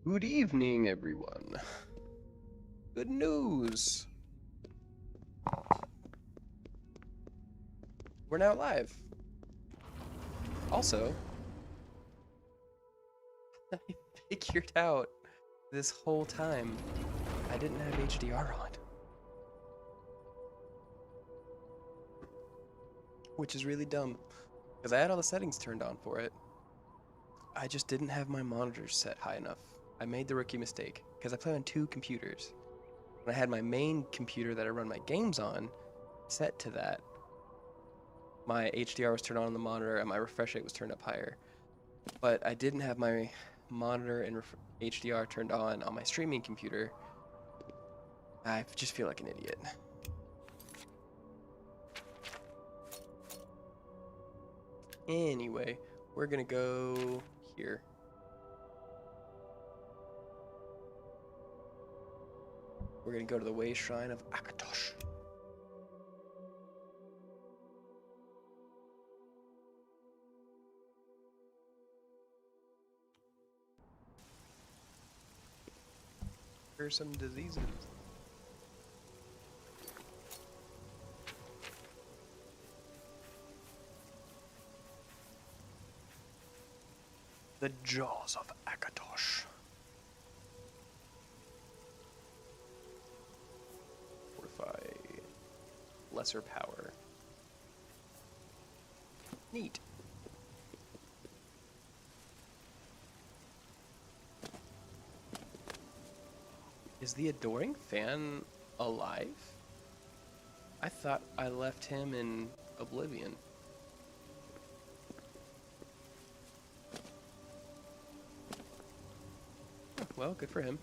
Good evening, everyone. Good news. We're now live. Also, I figured out this whole time I didn't have HDR on. Which is really dumb, because I had all the settings turned on for it. I just didn't have my monitors set high enough. I made the rookie mistake, because I play on two computers. And I had my main computer that I run my games on set to that. My HDR was turned on the monitor and my refresh rate was turned up higher. But I didn't have my monitor and HDR turned on my streaming computer. I just feel like an idiot. Anyway, we're gonna go here. We're gonna go to the Way Shrine of Akatosh. Here's some diseases. The Jaws of Akatosh. Fortify. Lesser power. Neat. Is the Adoring Fan alive? I thought I left him in Oblivion. Well, good for him.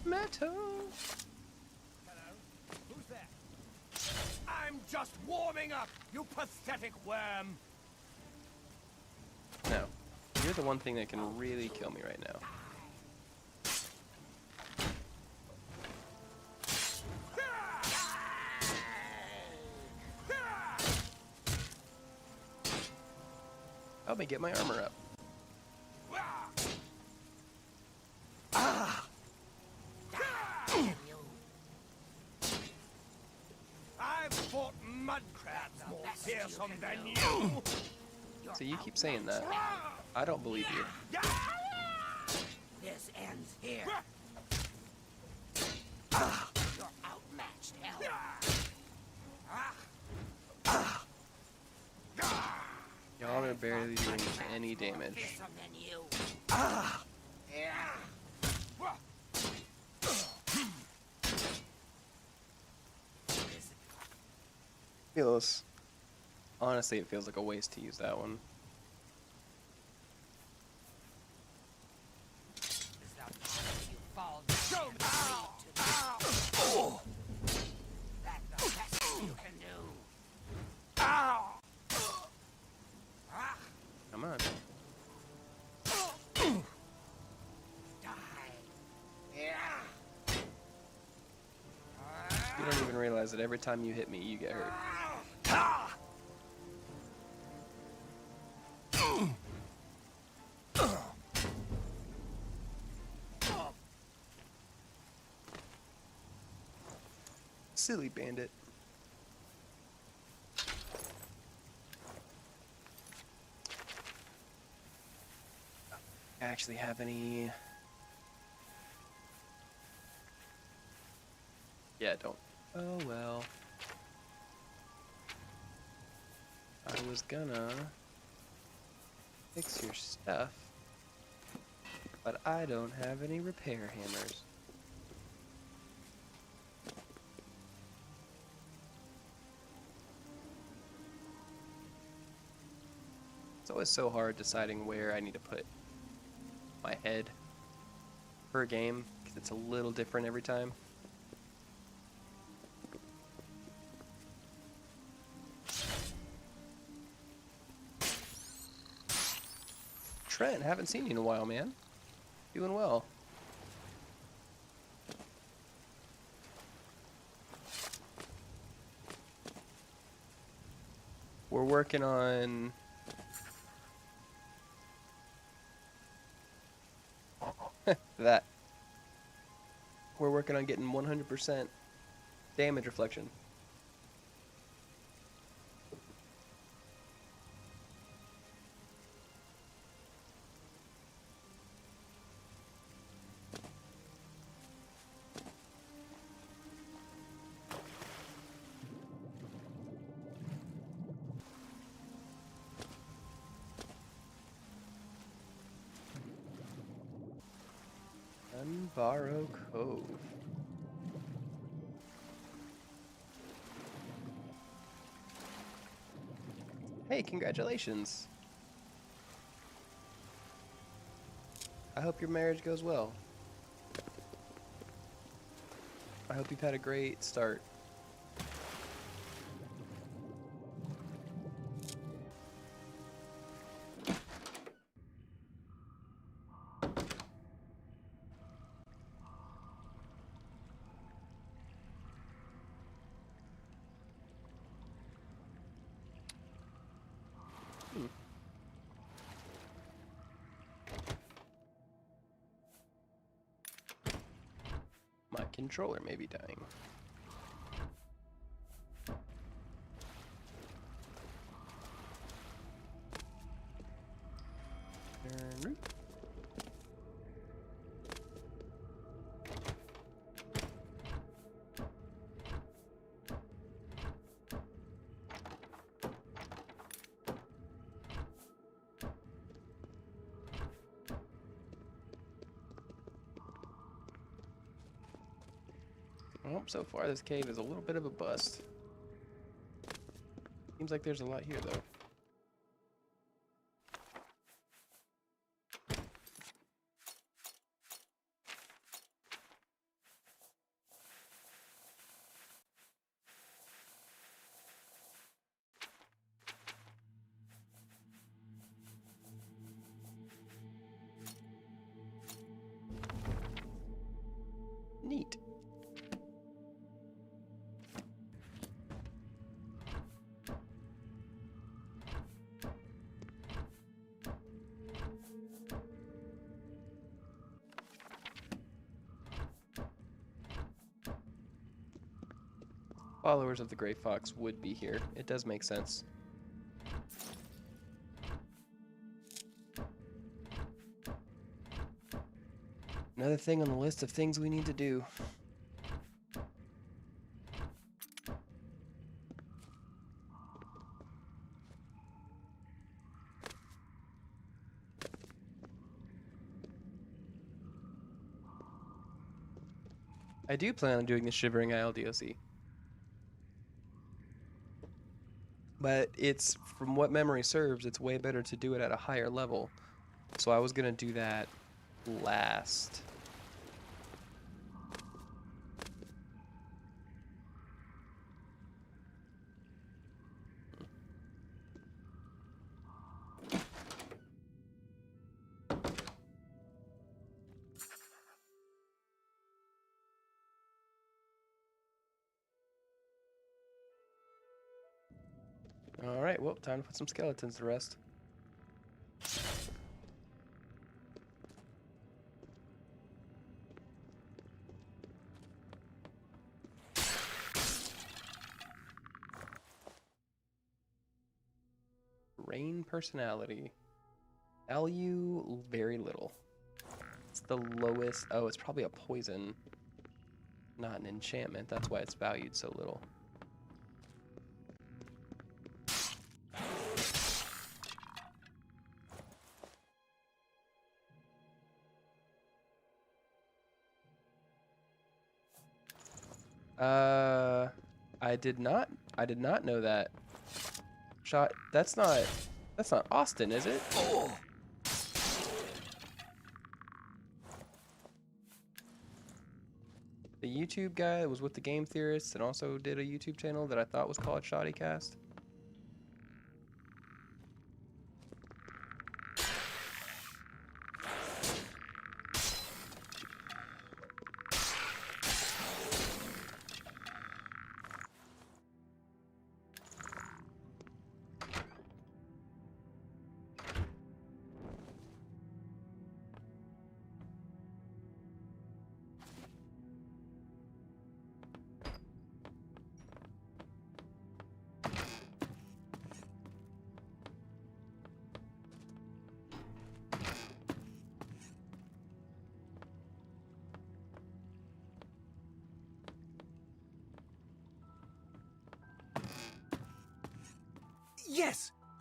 Metal. Hello? Who's there? I'm just warming up, you pathetic worm! No. You're the one thing that can really kill me right now. Help me get my armor up. I've fought mud crabs more fearsome than you! So you keep saying that. I don't believe you. This ends here. You're outmatched, Y'all are barely doing any damage. Fearsome than you. Honestly, it feels like a waste to use that one. Is that you fall down Show me. and bleed to the That's the best you can do. Come on. You don't even realize that every time you hit me, you get hurt. Silly bandit. I actually have any... Yeah, don't. Oh well. I was gonna fix your stuff, but I don't have any repair hammers. It's always so hard deciding where I need to put my head per game, because it's a little different every time. Trent, haven't seen you in a while, man. Doing well. We're working on... that. We're working on getting 100% damage reflection. Unbarrow Cove. Hey, congratulations. I hope your marriage goes well. I hope you've had a great start. My controller may be dying. Turn root. Well, so far this cave is a little bit of a bust. Seems like there's a lot here, though. Neat. Followers of the Gray Fox would be here. It does make sense. Another thing on the list of things we need to do. I do plan on doing the Shivering Isle DLC. But it's, from what memory serves, it's way better to do it at a higher level. So I was going to do that last. Alright, well, time to put some skeletons to rest. Rain personality. Value, very little. It's the lowest. Oh, it's probably a poison, not an enchantment. That's why it's valued so little. I did not know that. Shot, that's not Austin, is it? The YouTube guy that was with the Game Theorists and also did a YouTube channel that I thought was called ShoddyCast.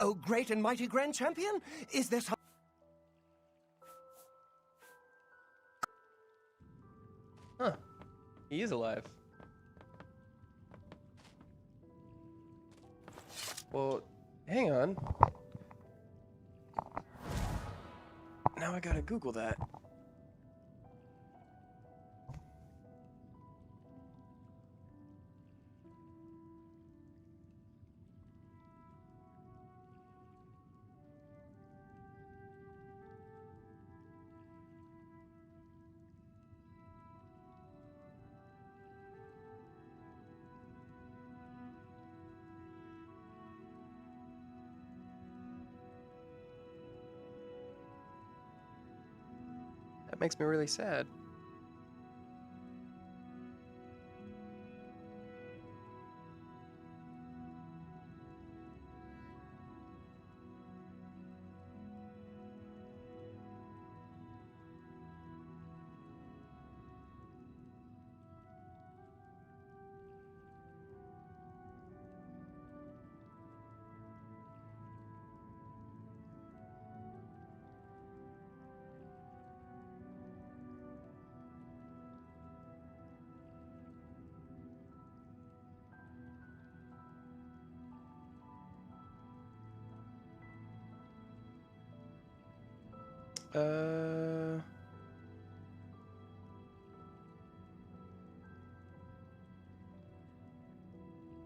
Oh, great and mighty Grand Champion? Is there some... Huh. He is alive. Well, hang on. Now I gotta Google that. That makes me really sad.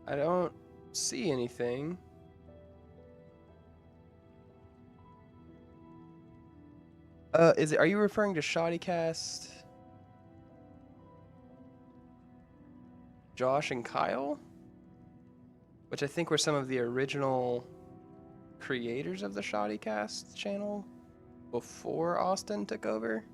I don't see anything. Are you referring to Shoddycast? Josh and Kyle? Which I think were some of the original creators of the Shoddycast channel before Austin took over.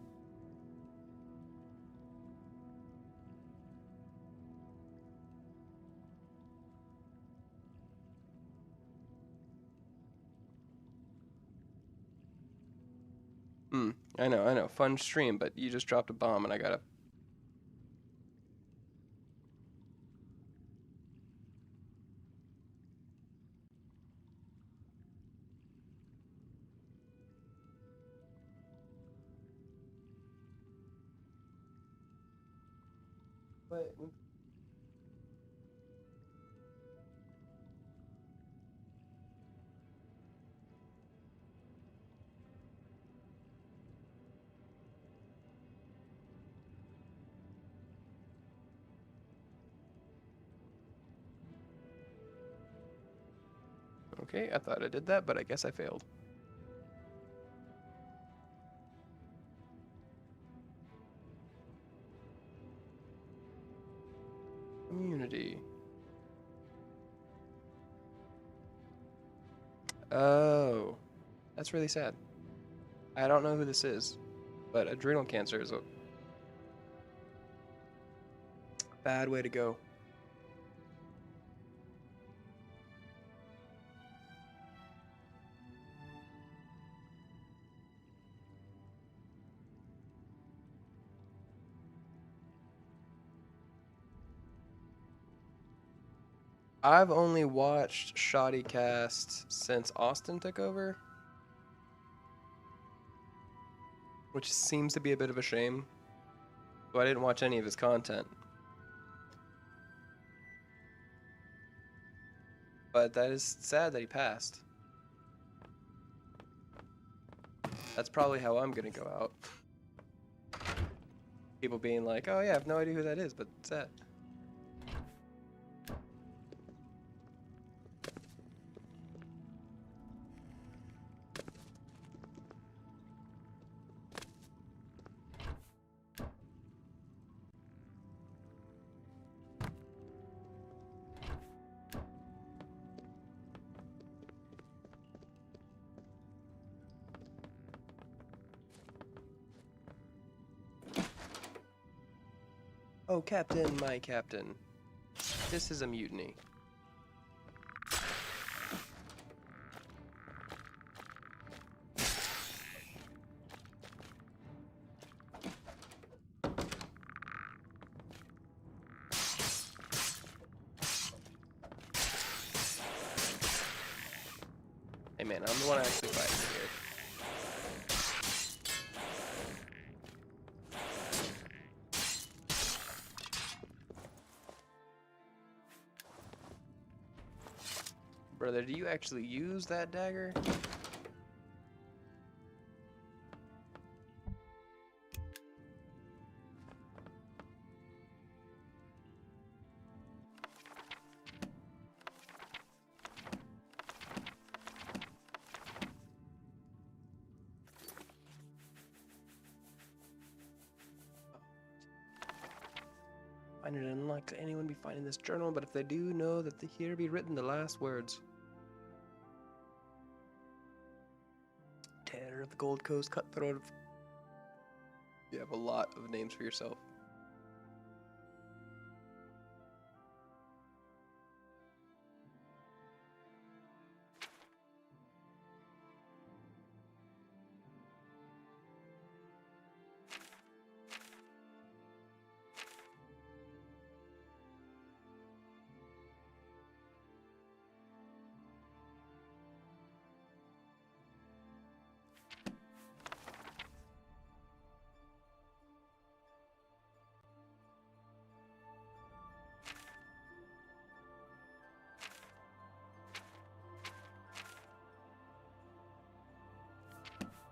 I know. Fun stream, but you just dropped a bomb and I gotta... But... Okay, I thought I did that, but I guess I failed. Community. Oh, that's really sad. I don't know who this is, but adrenal cancer is a bad way to go. I've only watched Shoddycast since Austin took over, which seems to be a bit of a shame. So I didn't watch any of his content. But that is sad that he passed. That's probably how I'm gonna go out. People being like, oh yeah, I have no idea who that is, but sad. Oh, Captain, my Captain. This is a mutiny. man, I'm the one actually fighting here. Brother, do you actually use that dagger? Find it unlikely anyone be finding this journal, but if they do, know that here be written the last words. Terror of the Gold Coast, cutthroat of... You have a lot of names for yourself.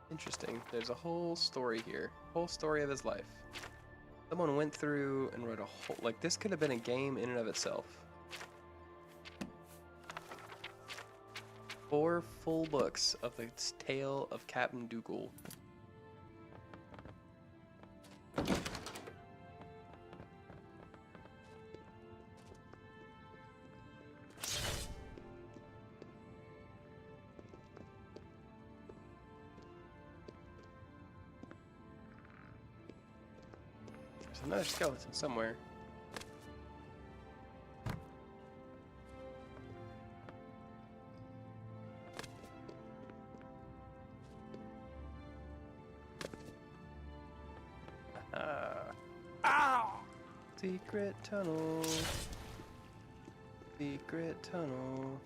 Interesting. There's a whole story here. Whole story of his life. Someone went through and wrote a whole... Like, this could have been a game in and of itself. 4 full books of the tale of Captain Dougal. Another skeleton somewhere. Secret tunnel. Secret tunnel.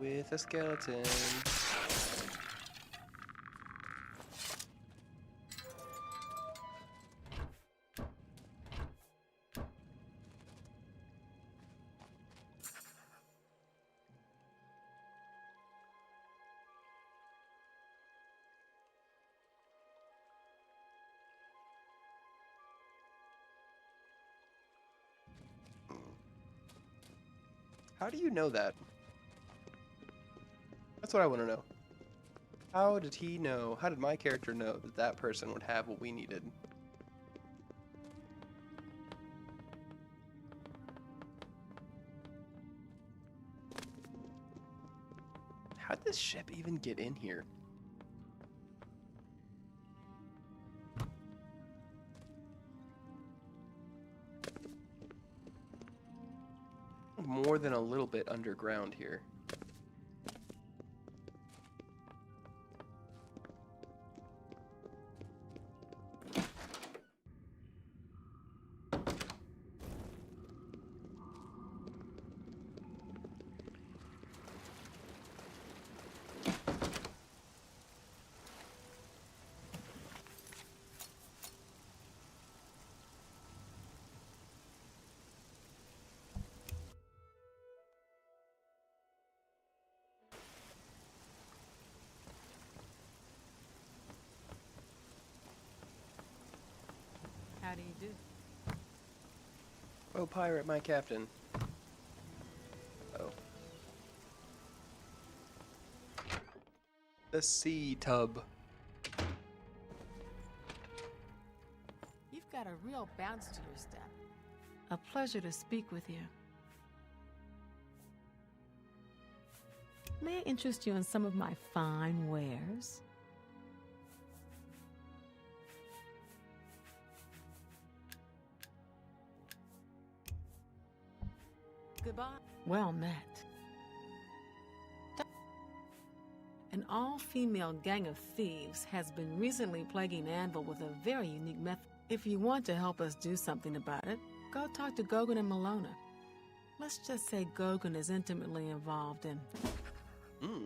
With a skeleton. How do you know that? That's what I want to know. How did he know? How did my character know that that person would have what we needed? How'd this ship even get in here? More than a little bit underground here. How do you do? Oh, pirate, my captain. Oh. The sea tub. You've got a real bounce to your step. A pleasure to speak with you. May I interest you in some of my fine wares? Goodbye. Well met. An all-female gang of thieves has been recently plaguing Anvil with a very unique method. If you want to help us do something about it, go talk to Gogan and Malona. Let's just say Gogan is intimately involved in Hmm.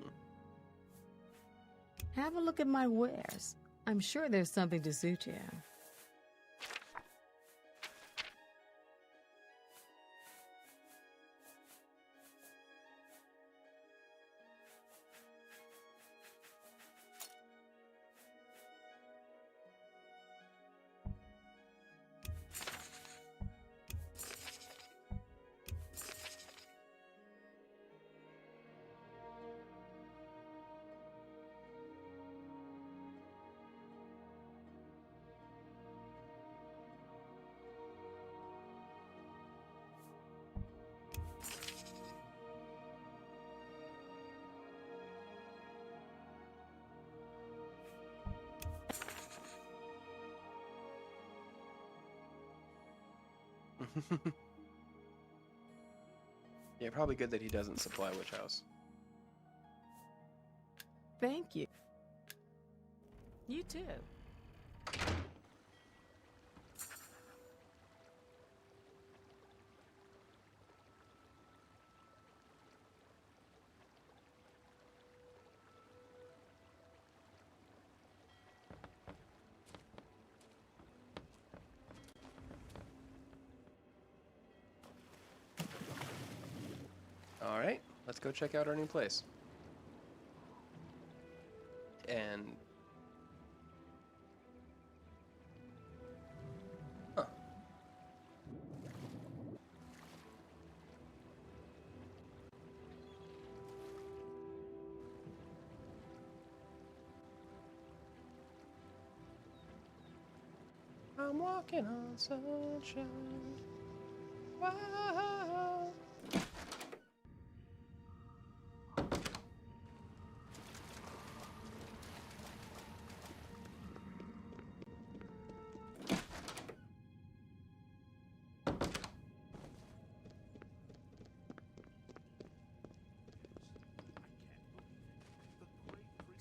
Have a look at my wares. I'm sure there's something to suit you. Yeah, probably good that he doesn't supply Witch House. Thank you. You too. All right, let's go check out our new place. And huh. I'm walking on sunshine. Wow.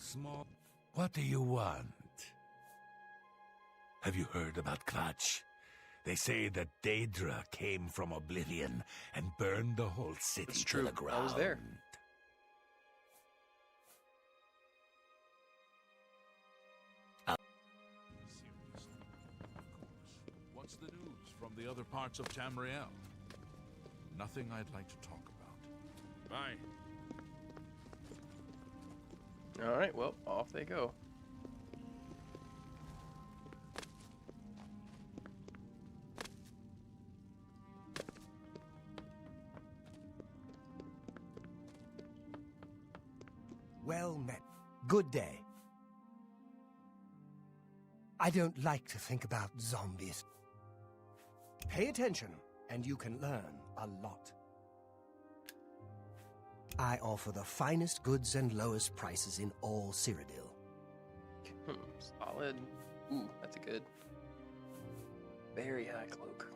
Small. What do you want? Have you heard about kvatck? They say that Daedra came from Oblivion and burned the whole city It's to true. the ground. I was there. What's the news from the other parts of Tamriel? Nothing I'd like to talk about. Bye. All right, well, off they go. Well met. Good day. I don't like to think about zombies. Pay attention, and you can learn a lot. I offer the finest goods and lowest prices in all Cyrodiil. Solid. Ooh, that's a good. Very high cloak.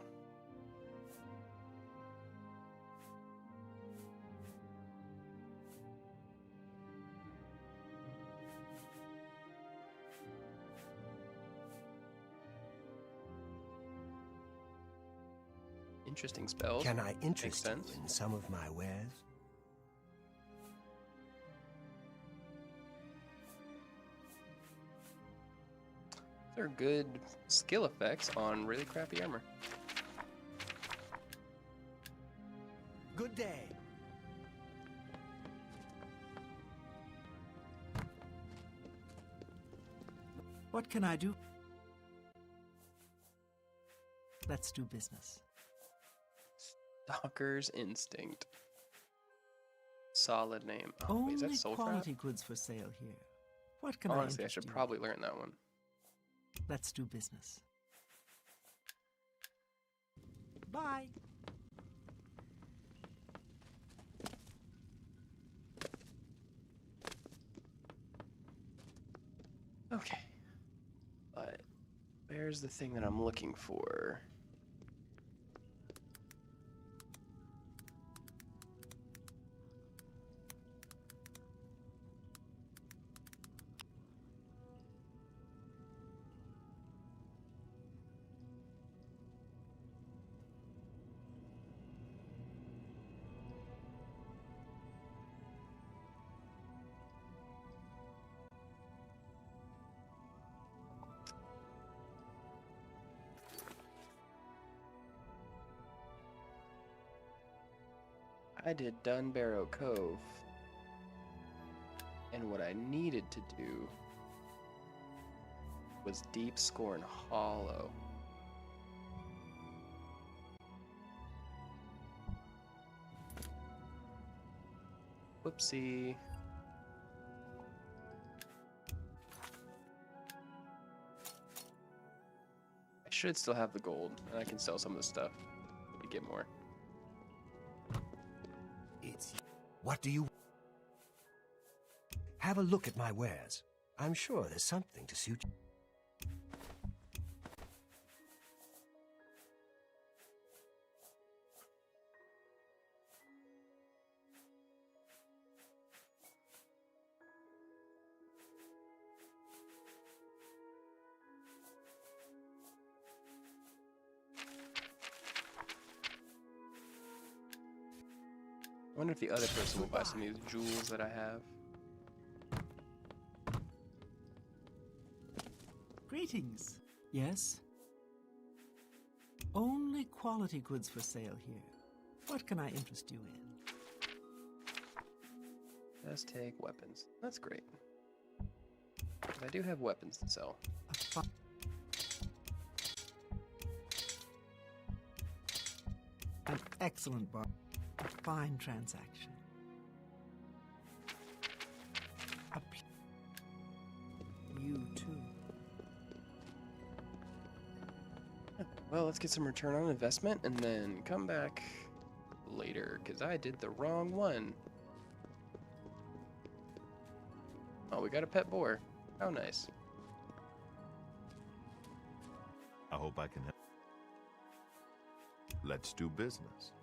Interesting spells. Can I interest you sense. in some of my wares? They're good skill effects on really crappy armor. Good day. What can I do? Let's do business. Stalker's Instinct. Solid name. Oh, wait, is Only that Soul quality goods for sale here. What can Honestly, I interest should you? probably learn that one. Let's do business. Bye. Okay. But where's the thing that I'm looking for? I did Dunbarrow Cove. And what I needed to do was Deep Scorn Hollow. Whoopsie. I should still have the gold, and I can sell some of the stuff to get more. It's... What do you... Have a look at my wares. I'm sure there's something to suit you. I wonder if the other person will buy some of these jewels that I have. Greetings. Yes? Only quality goods for sale here. What can I interest you in? Just take weapons. That's great. 'Cause I do have weapons to sell. An excellent bar. A fine transaction. You too. Well, let's get some return on investment and then come back later, because I did the wrong one. Oh, we got a pet boar. How nice. I hope I can help. Let's do business.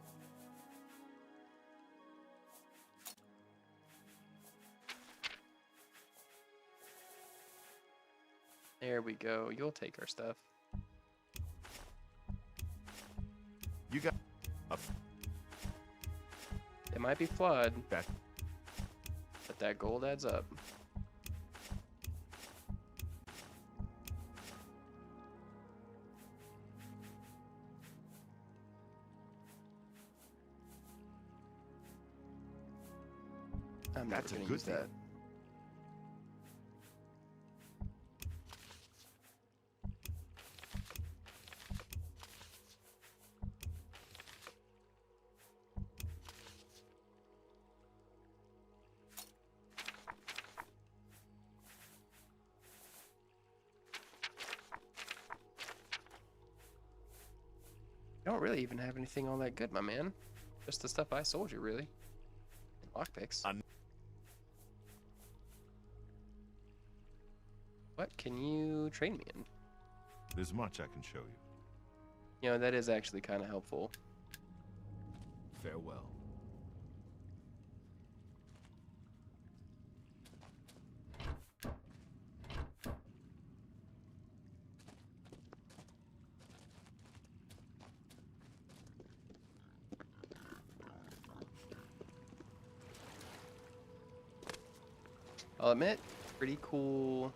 There we go. You'll take our stuff. You got up. It might be flawed, That but that gold adds up. I'm never That's a gonna good use that. thing. You don't really even have anything all that good, my man. Just the stuff I sold you, really. Lockpicks. What can you train me in? there's much I can show you. You know, that is actually kind of helpful. Farewell. I'll admit, pretty cool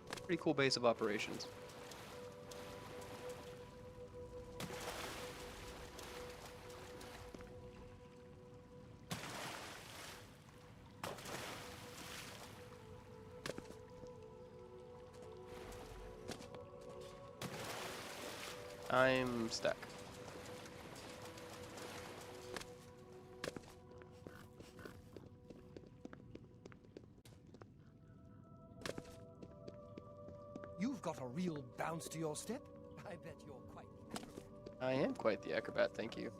base of operations. I'm stuck. You've got a real bounce to your step. I bet you're quite... I am quite the acrobat, thank you.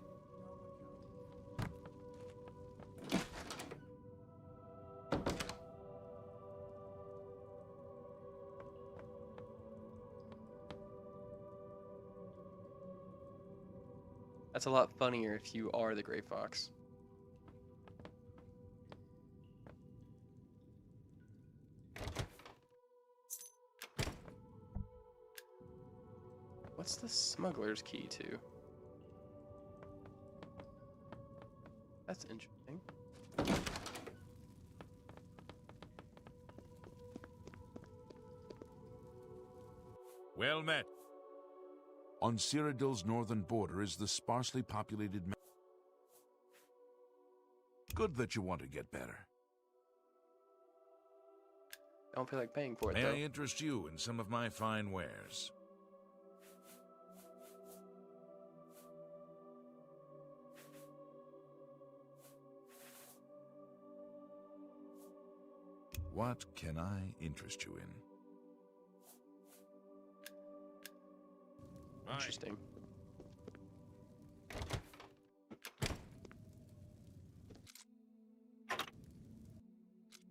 That's a lot funnier if you are the Gray Fox. What's the smuggler's key to? That's interesting. Well met. On Cyrodiil's northern border is the sparsely populated Good that you want to get better. Don't feel like paying for it, May though. I interest you in some of my fine wares? What can I interest you in? Interesting.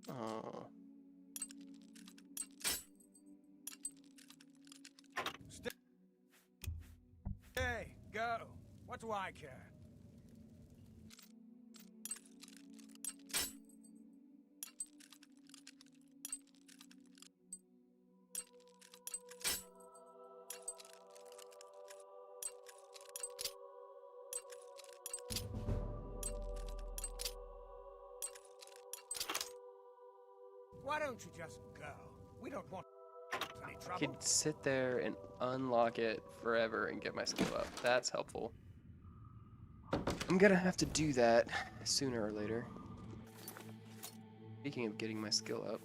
Oh. Hey, go. What do I care? Why don't you just go? We don't want any I trouble. could sit there and unlock it forever and get my skill up. That's helpful. I'm gonna have to do that sooner or later. Speaking of getting my skill up.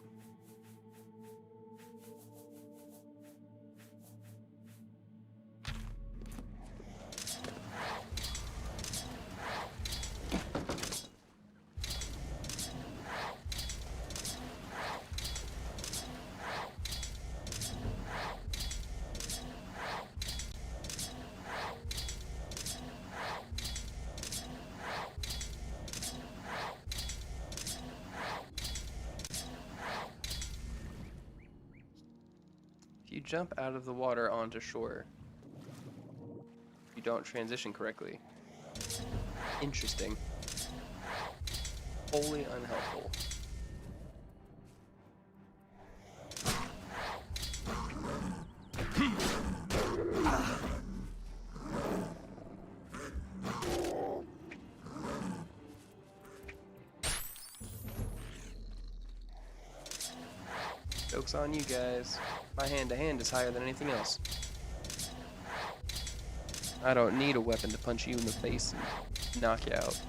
If you jump out of the water onto shore, you don't transition correctly. Interesting. Wholly unhelpful. Joke's on you guys. My hand-to-hand is higher than anything else. I don't need a weapon to punch you in the face and knock you out.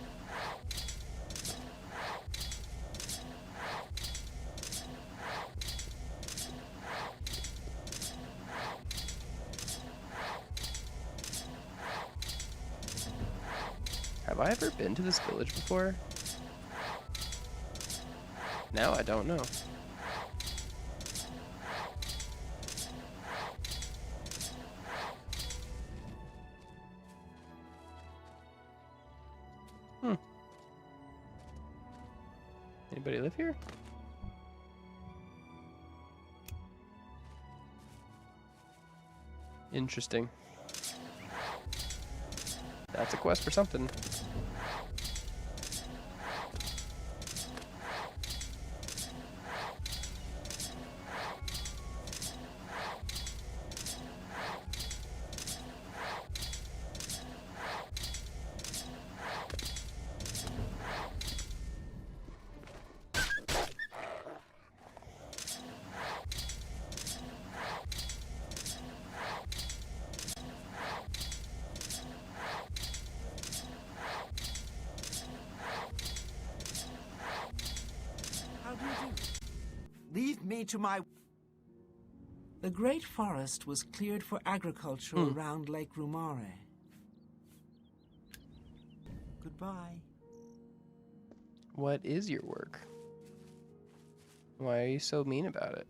Have I ever been to this village before? Now I don't know. Anybody live here? Interesting. That's a quest for something. How do you do? Leave me to my... The Great Forest was cleared for agriculture around Lake Rumare. Goodbye. What is your work? Why are you so mean about it?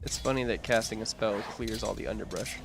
It's funny that casting a spell clears all the underbrush.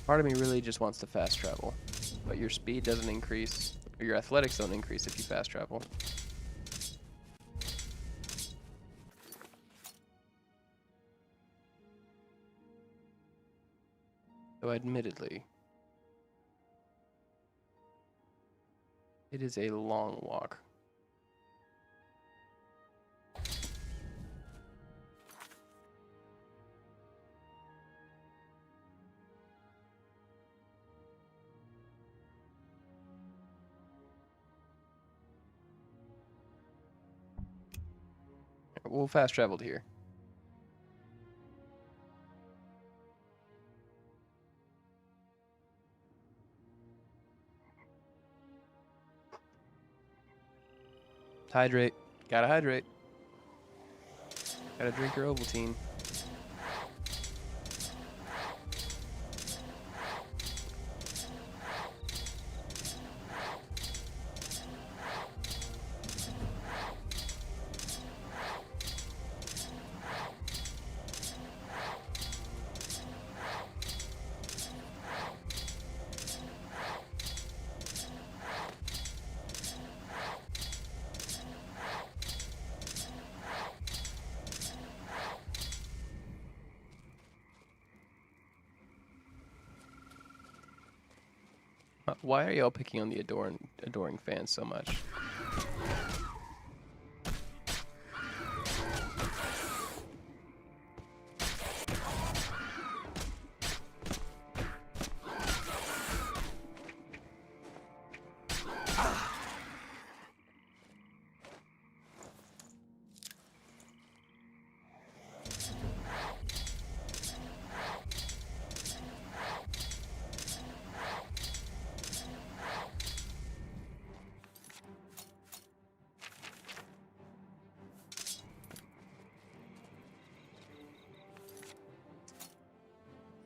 Part of me really just wants to fast travel. but your speed doesn't increase, or your athletics don't increase if you fast travel. So admittedly, it is a long walk. We'll fast travel to here. Hydrate. Gotta hydrate. Gotta drink your Ovaltine. Why are y'all picking on the adoring fans so much?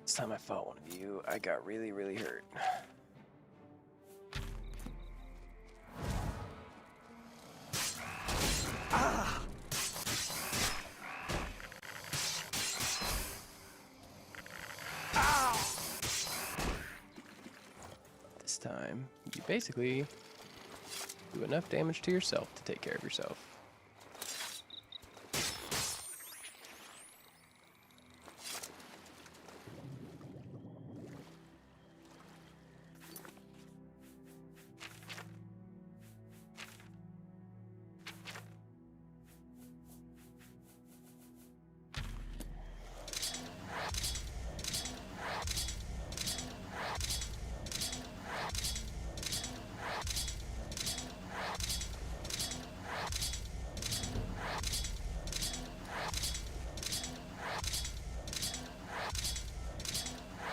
Last time I fought one of you, I got really, really hurt. This time, you basically do enough damage to yourself to take care of yourself.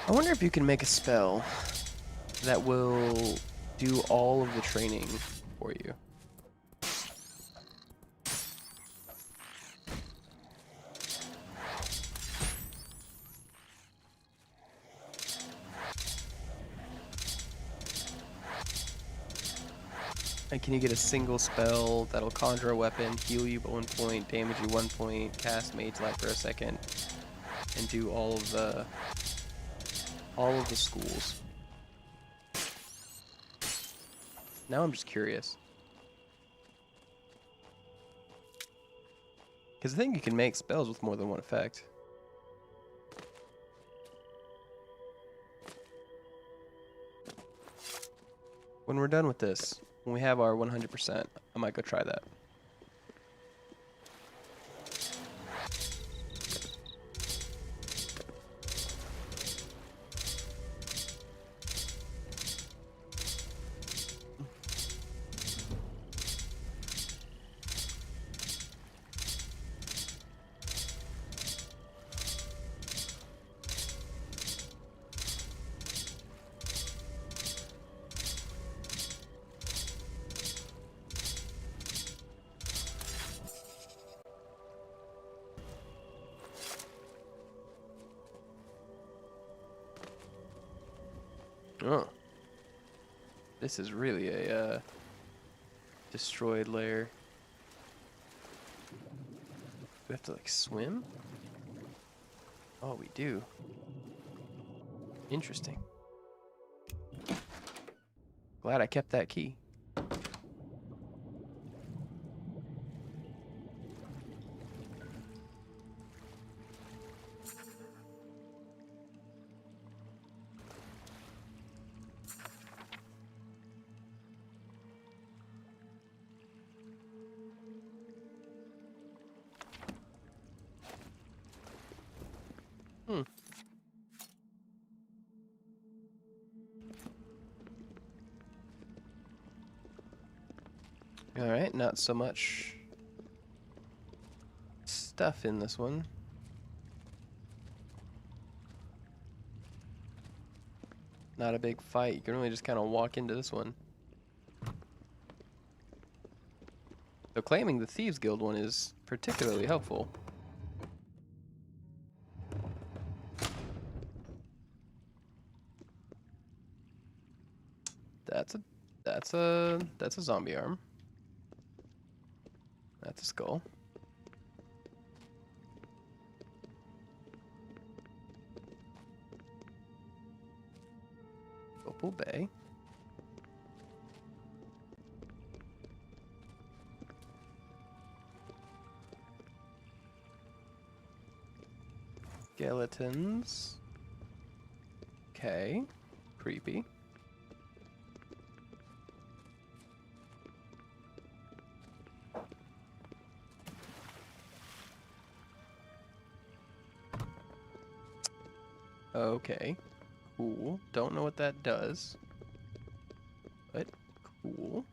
I wonder if you can make a spell that will do all of the training for you. And can you get a single spell that'll conjure a weapon, heal you 1 point, damage you 1 point, cast Mage Light for a second, and do all of the schools? Now I'm just curious. Because I think you can make spells with more than one effect. When we're done with this, when we have our 100%, I might go try that. Oh. This is really a destroyed lair. Do we have to like swim? Oh, we do. Interesting. Glad I kept that key. Alright, not so much stuff in this one. Not a big fight. You can really just kind of walk into this one. So claiming the Thieves Guild one is particularly helpful. That's a zombie arm. That's a skull. Opal Bay. Skeletons. Okay. Creepy. Okay. Cool. Don't know what that does. But cool.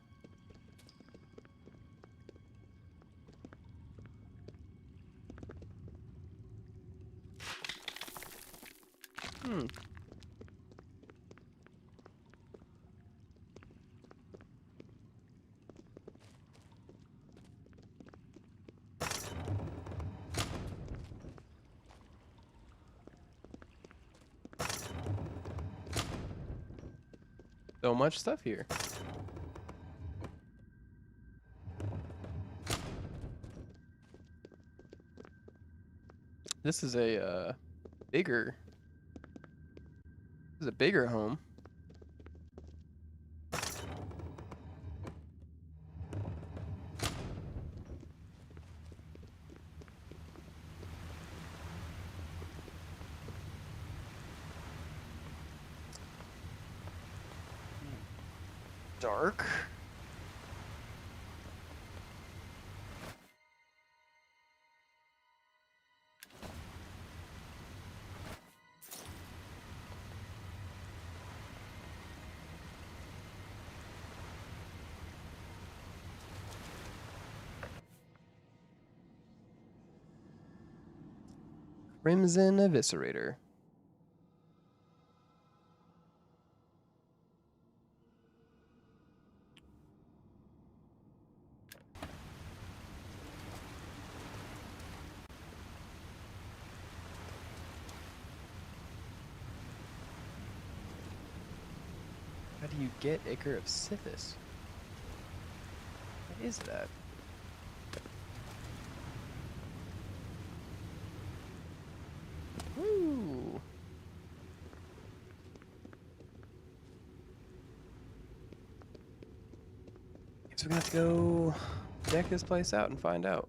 So much stuff here. This is a bigger. This is a bigger home. Dark. Crimson Eviscerator. How do you get Ichor of Sithis? What is that? Woo! Guess we're gonna have to go check this place out and find out.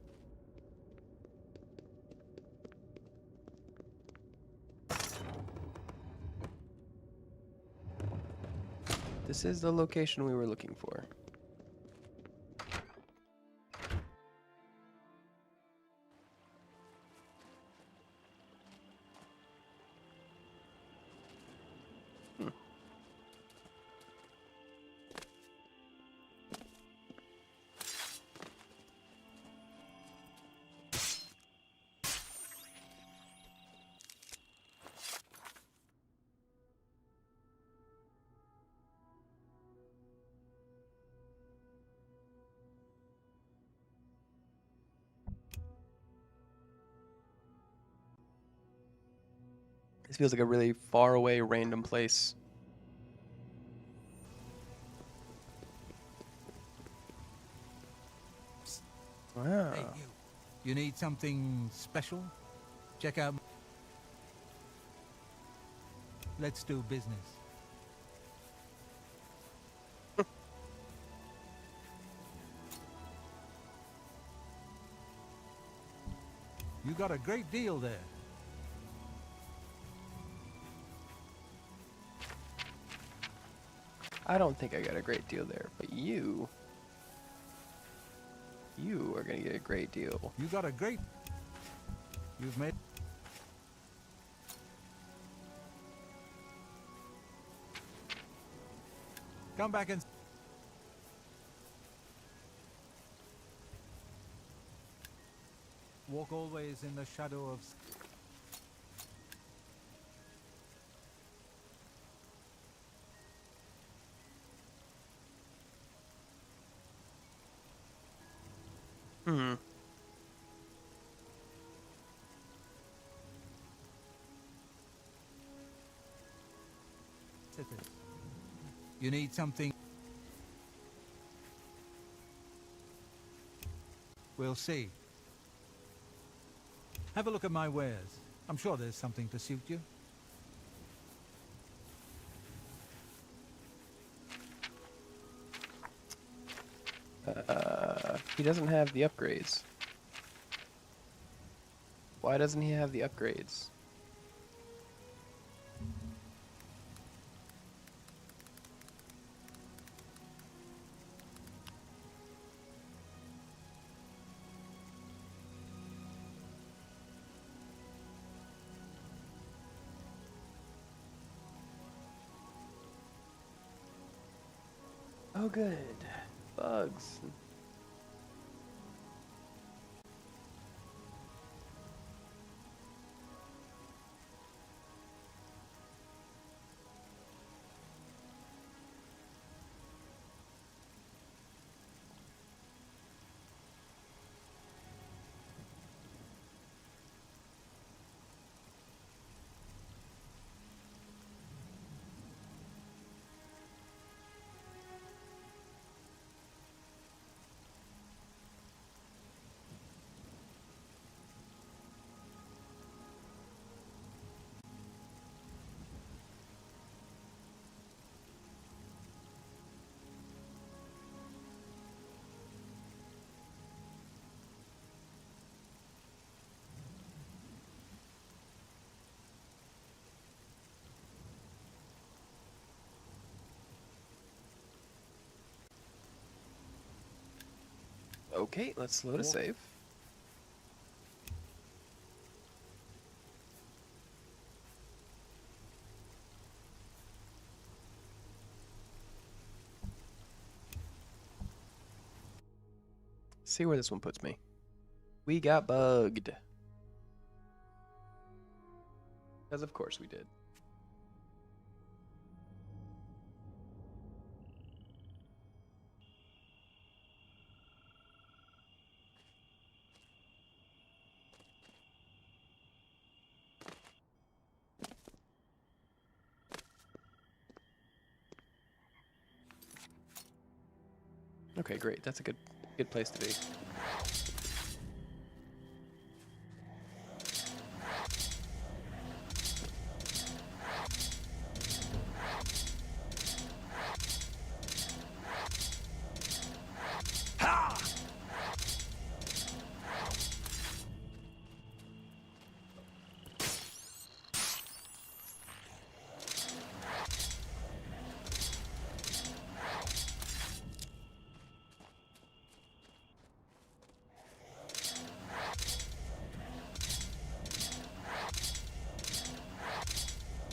This is the location we were looking for. This feels like a really far away random place. Wow. Hey, you need something special? Check out. Let's do business. You got a great deal there. I don't think I got a great deal there, but you are gonna get a great deal. You got a great... You've made... Come back and... Walk always in the shadow of... Hmm. You need something... We'll see. Have a look at my wares. I'm sure there's something to suit you. He doesn't have the upgrades. Why doesn't he have the upgrades? Oh, good. Bugs. Okay, let's load a save. See where this one puts me. We got bugged. Because of course we did. Okay, great. That's a good place to be.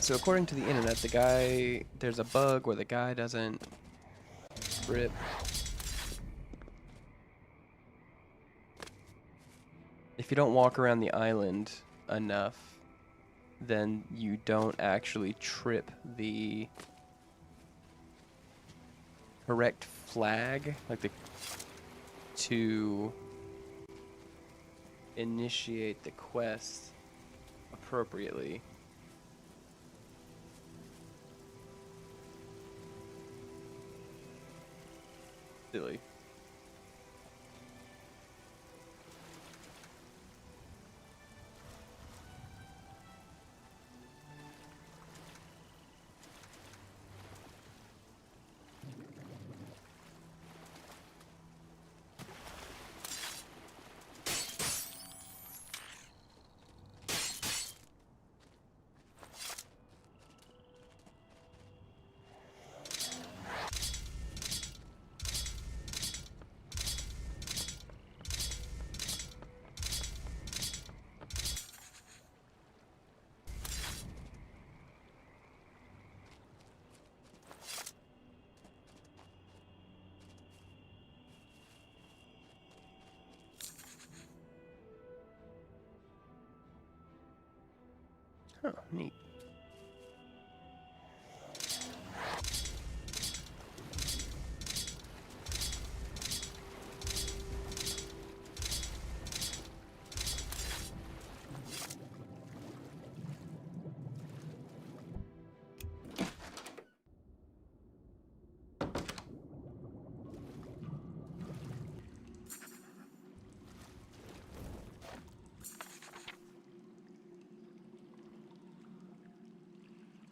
So according to the internet, there's a bug where the guy doesn't rip. If you don't walk around the island enough, then you don't actually trip the correct flag, to initiate the quest appropriately. Silly. Oh, neat.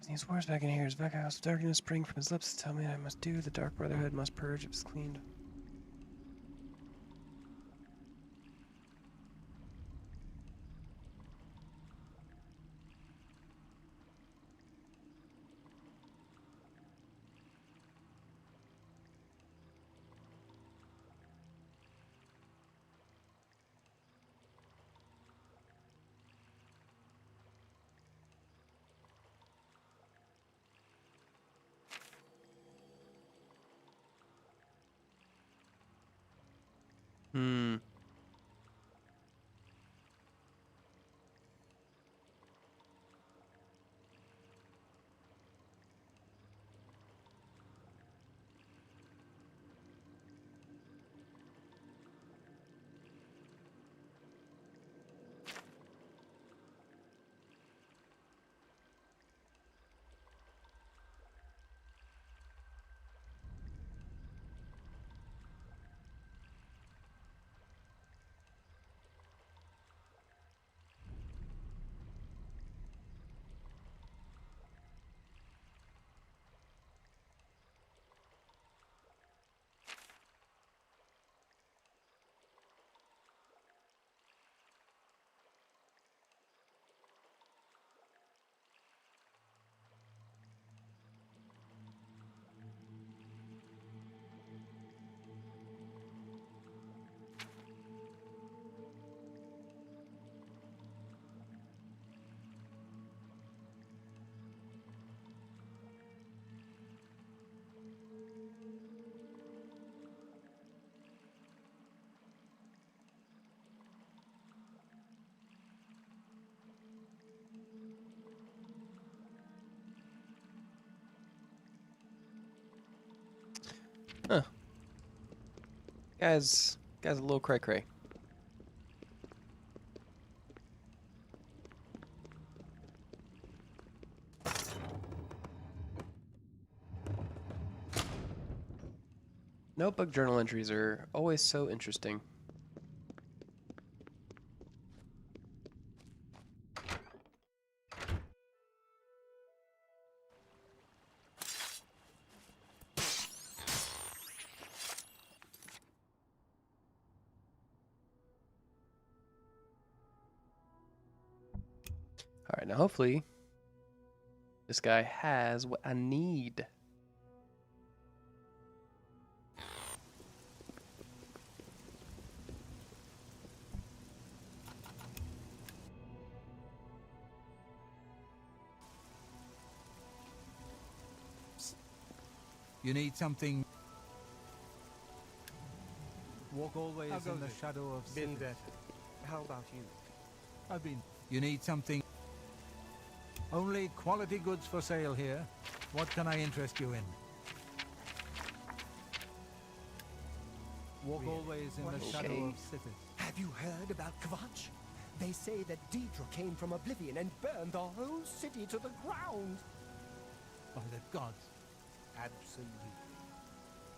These words back in here. His back house darkness spring from his lips. Tell me what I must do. The Dark Brotherhood must purge. It was cleaned. Hmm. Huh. Guy's a little cray cray. Notebook journal entries are always so interesting. All right, now hopefully this guy has what I need. You need something. Walk always in the shadow of Been cities. better. How about you? I've been. You need something. Only quality goods for sale here. What can I interest you in? Walk Really? always in the Okay. shadow of cities. Have you heard about kvatck? They say that Daedra came from Oblivion and burned the whole city to the ground. By the gods. Absolutely.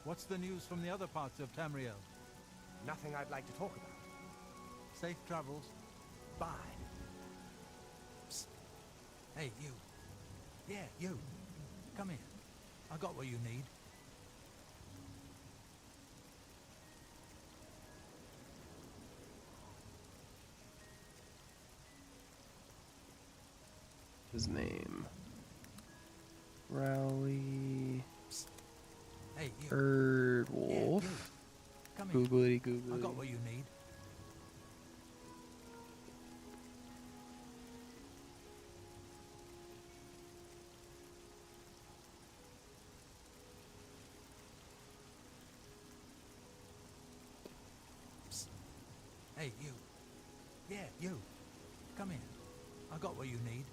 What's the news from the other parts of Tamriel? Nothing I'd like to talk about. Safe travels. Bye. Psst. Hey, you. Yeah, you. Come here. I got what you need. His name. Rowley. Hey, you. Bird Yeah, Wolf. you. Come here. Googly I googly. got what you need. Psst. Hey, you. Yeah, you. Come here. I got what you need.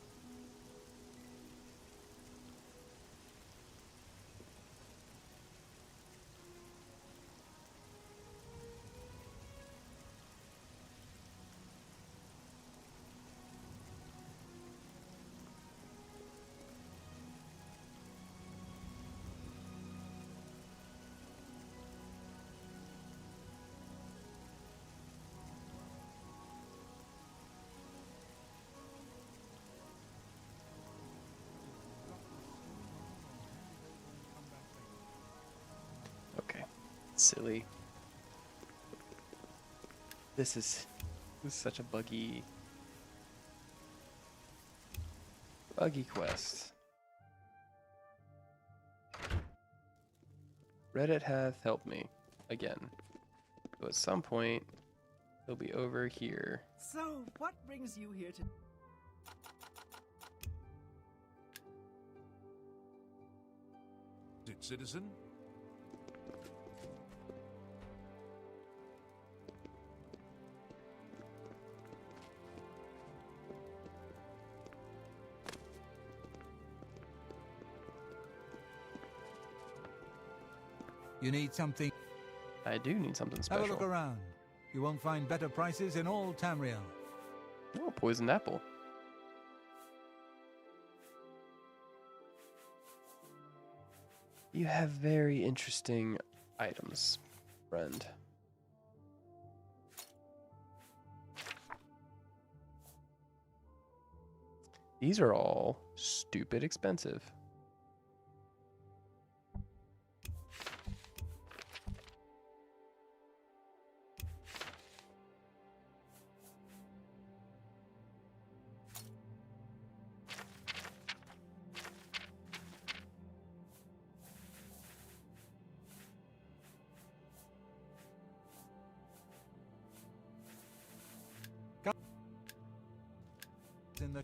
Silly. This is such a buggy quest. Reddit hath helped me again. So at some point, he'll be over here. So, what brings you here to... Citizen? You need something? I do need something Have a look special. around. You won't find better prices in all Tamriel. Oh, poisoned apple. You have very interesting items, friend. These are all stupid expensive. In the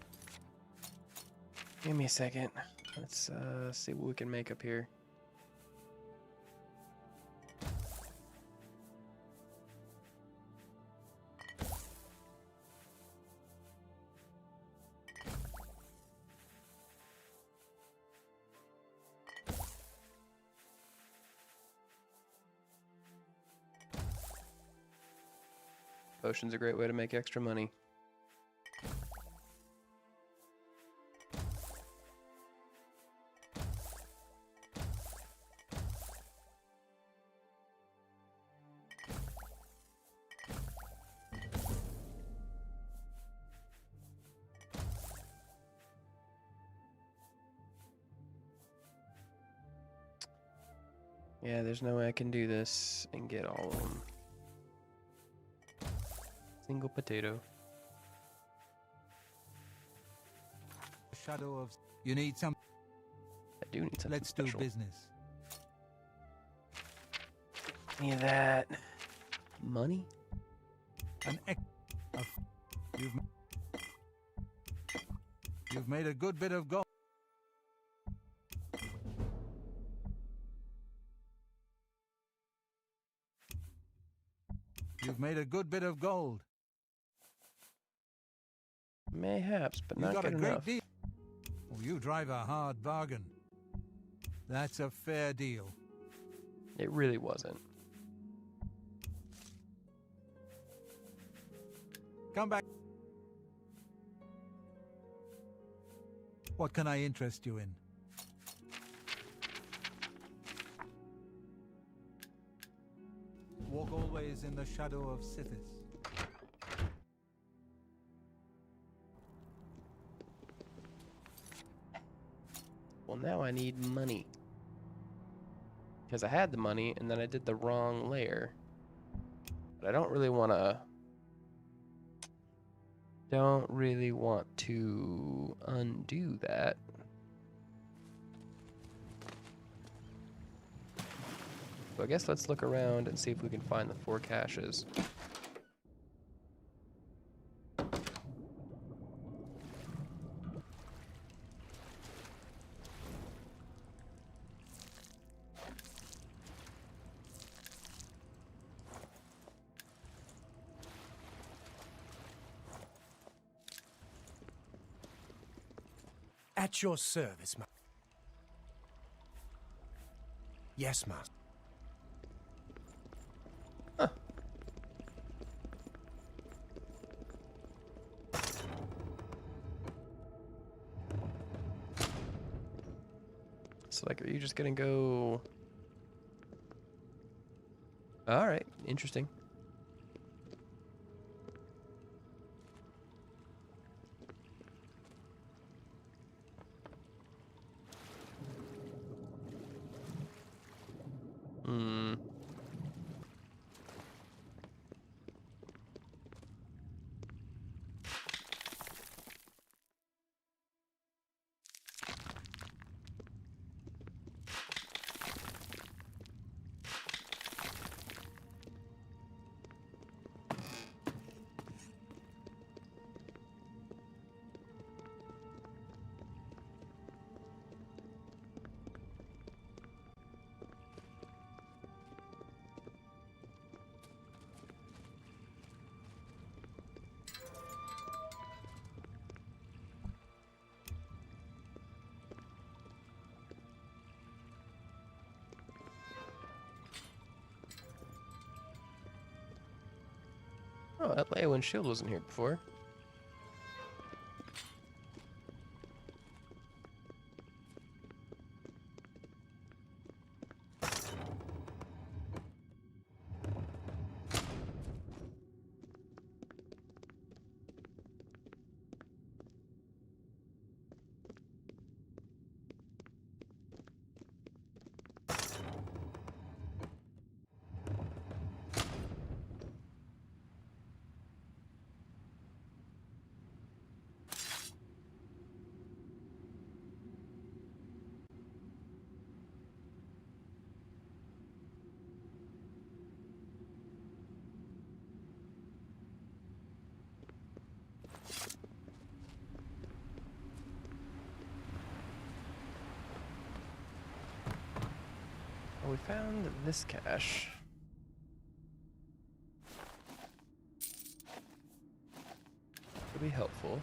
Give me a second. Let's see what we can make up here. Potion's a great way to make extra money. Yeah, there's no way I can do this and get all of them. Single potato. shadow of... You need some... I do need something Let's special. do business. Any of that money? An ex... of... You've made a good bit of gold. You've made a good bit of gold. Mayhaps, but You not got good a great enough. deal. Oh, you drive a hard bargain. That's a fair deal. It really wasn't. Come back. What can I interest you in? Walk always in the shadow of Sithis. Well, now I need money. Because I had the money, and then I did the wrong layer. But I don't really want to... Don't really want to undo that. So I guess let's look around and see if we can find the 4 caches. At your service, ma. Yes, master. So, like, are you just gonna go... Alright, interesting. Oh, that Leowen shield wasn't here before. Well, we found this cache. Could be helpful.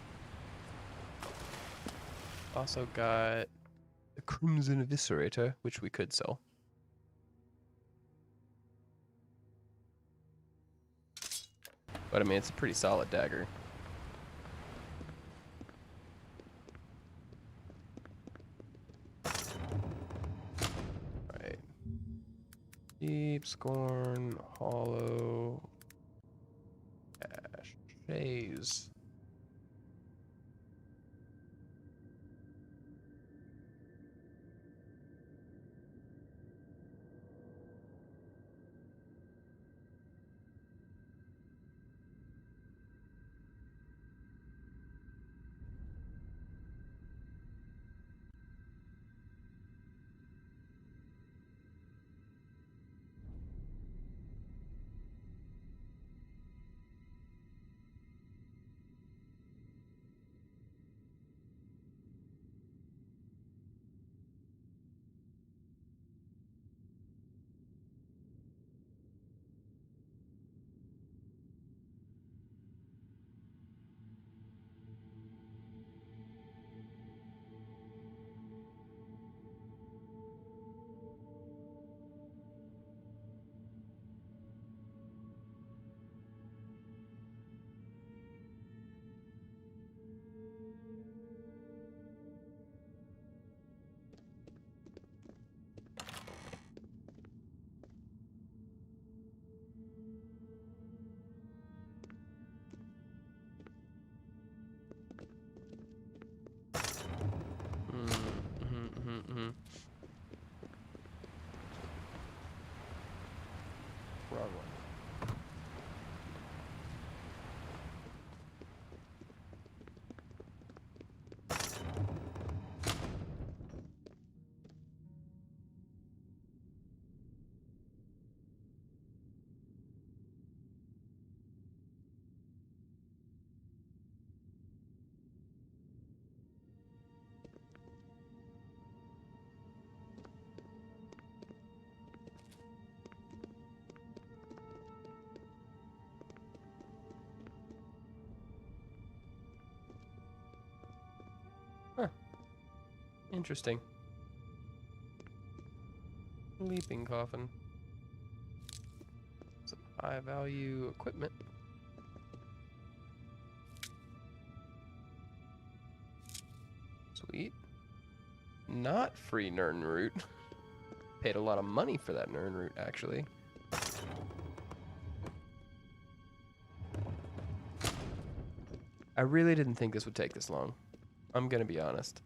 Also got the Crimson Eviscerator, which we could sell. But I mean, it's a pretty solid dagger. Alright. Deep, Scorn, Hollow, Cache, Shaze. Wrong one. Huh. Interesting. Leaping coffin. Some high value equipment. Sweet. Not free Nern root. Paid a lot of money for that Nern root, actually. I really didn't think this would take this long. I'm gonna be honest.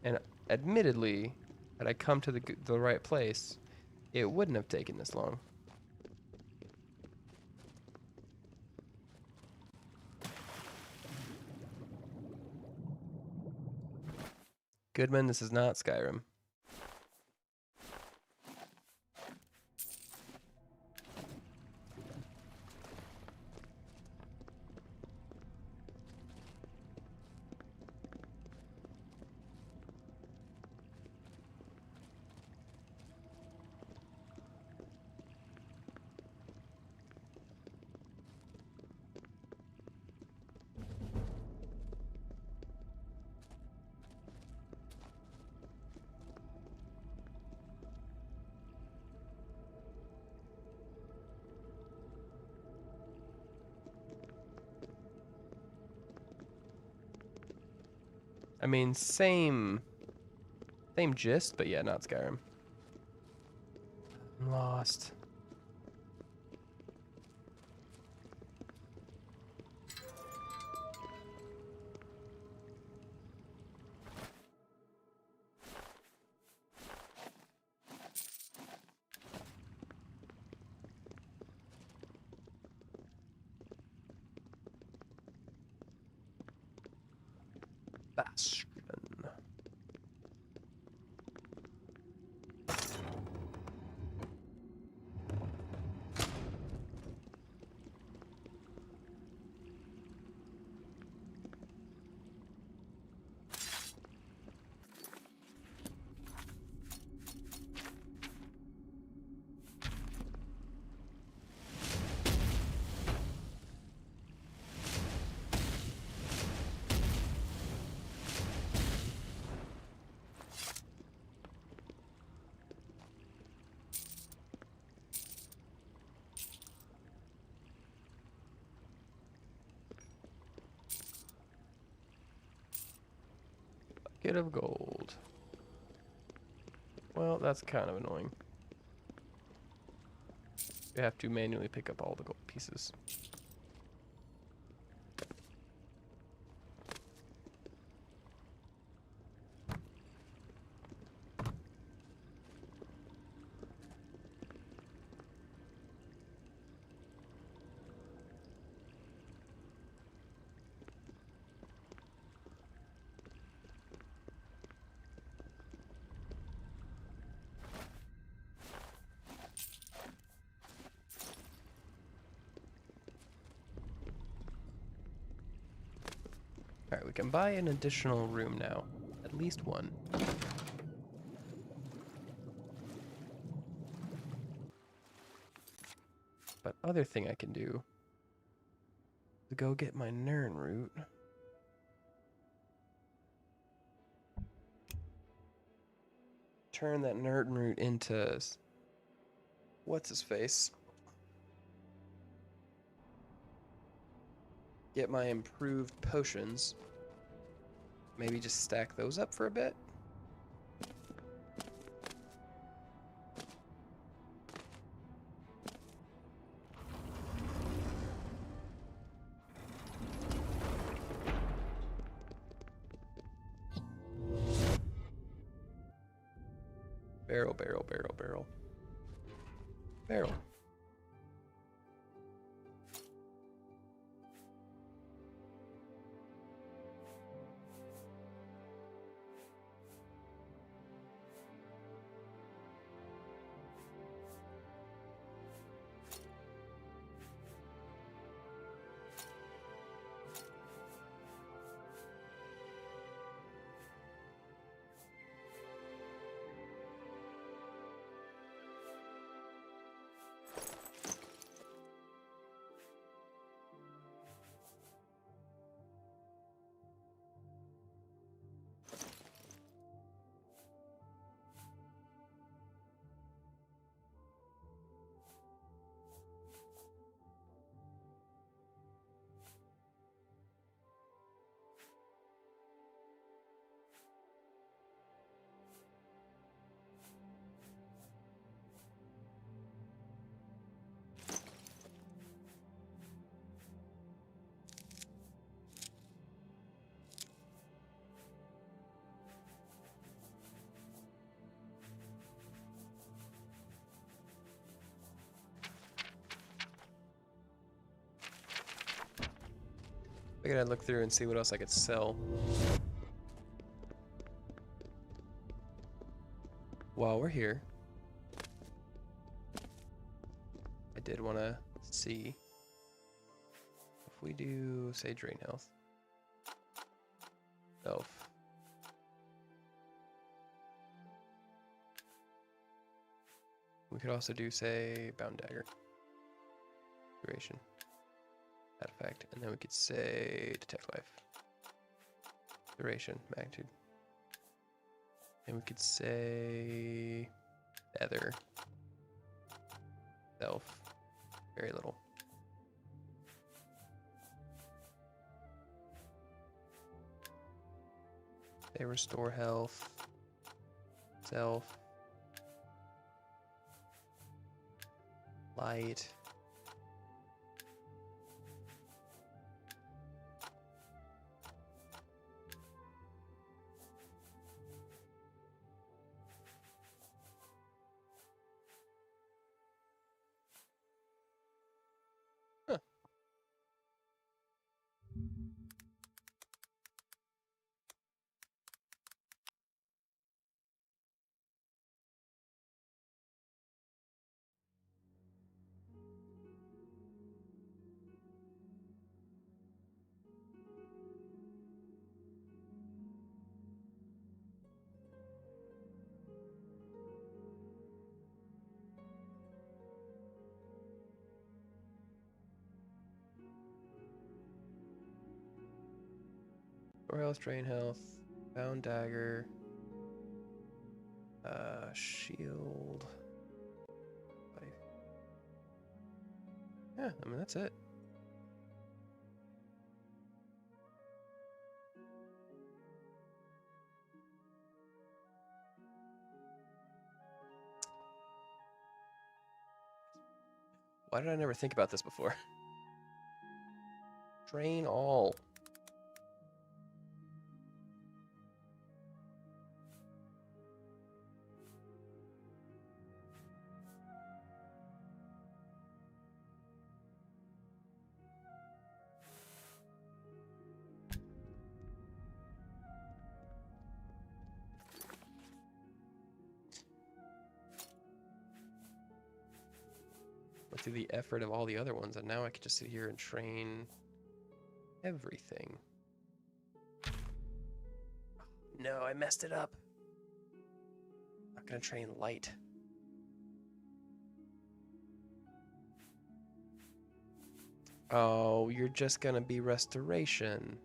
And admittedly, had I come to the right place, it wouldn't have taken this long. Goodman, this is not Skyrim. I mean, same gist, but yeah, not Skyrim. I'm lost. Bastion. Bucket of gold. Well, that's kind of annoying. You have to manually pick up all the gold pieces. Alright, we can buy an additional room now. At least one. But other thing I can do is go get my Nern root. Turn that Nern root into what's his face? Get my improved potions. Maybe just stack those up for a bit. Barrel, barrel, barrel, barrel. Barrel. Figured I'd look through and see what else I could sell. While we're here, I did want to see if we do, say, drain health. Elf. We could also do, say, bound dagger. Duration. Effect, and then we could say detect life, duration, magnitude, and we could say feather, self, very little. They restore health. Self. Light. Huh. Or health, drain health, bound dagger, shield. Yeah, I mean that's it. Why did I never think about this before? Drain all. Went through the effort of all the other ones, and now I can just sit here and train everything. No, I messed it up. Not gonna train light. Oh, you're just gonna be restoration.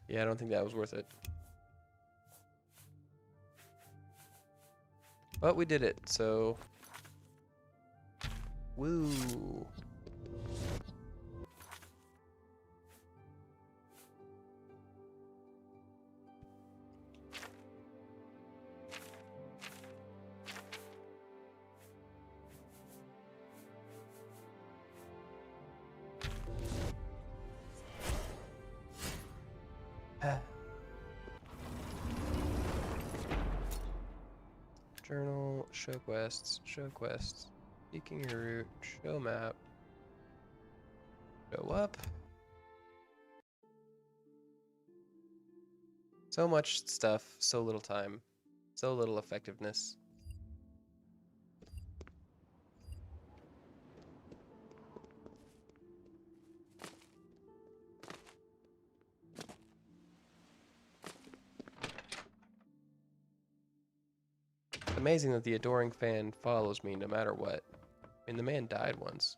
Yeah, I don't think that was worth it. But we did it, so... Woo! Journal, show quests, seeking your route, show map, show up. So much stuff, so little time, so little effectiveness. Amazing that the adoring fan follows me no matter what. I mean, the man died once.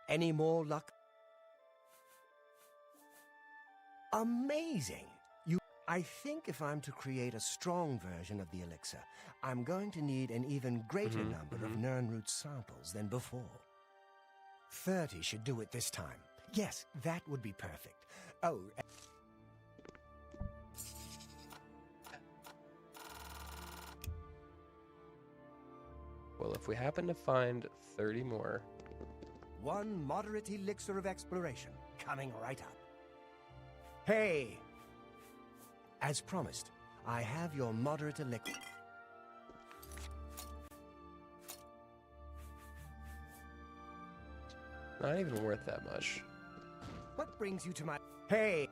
Any more luck? Amazing! I think if I'm to create a strong version of the elixir, I'm going to need an even greater number of Nirnroot samples than before. 30 should do it this time. Yes, that would be perfect. Oh, Well, if we happen to find 30 more, One moderate elixir of exploration coming right up. Hey! As promised, I have your moderate elixir. Not even worth that much. What brings you to my... Hey!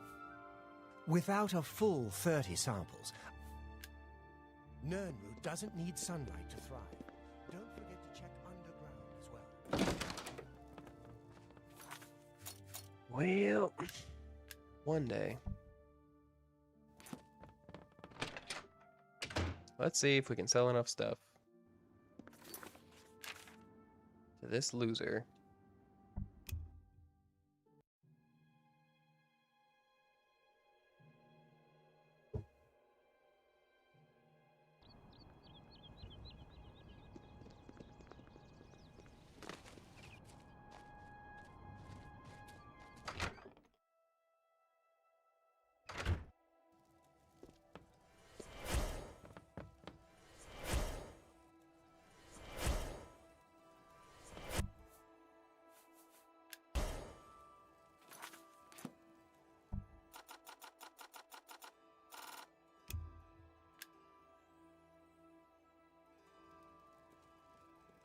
Without a full 30 samples, Nirnroot doesn't need sunlight to thrive. Don't forget to check underground as well. Well, one day. Let's see if we can sell enough stuff to this loser.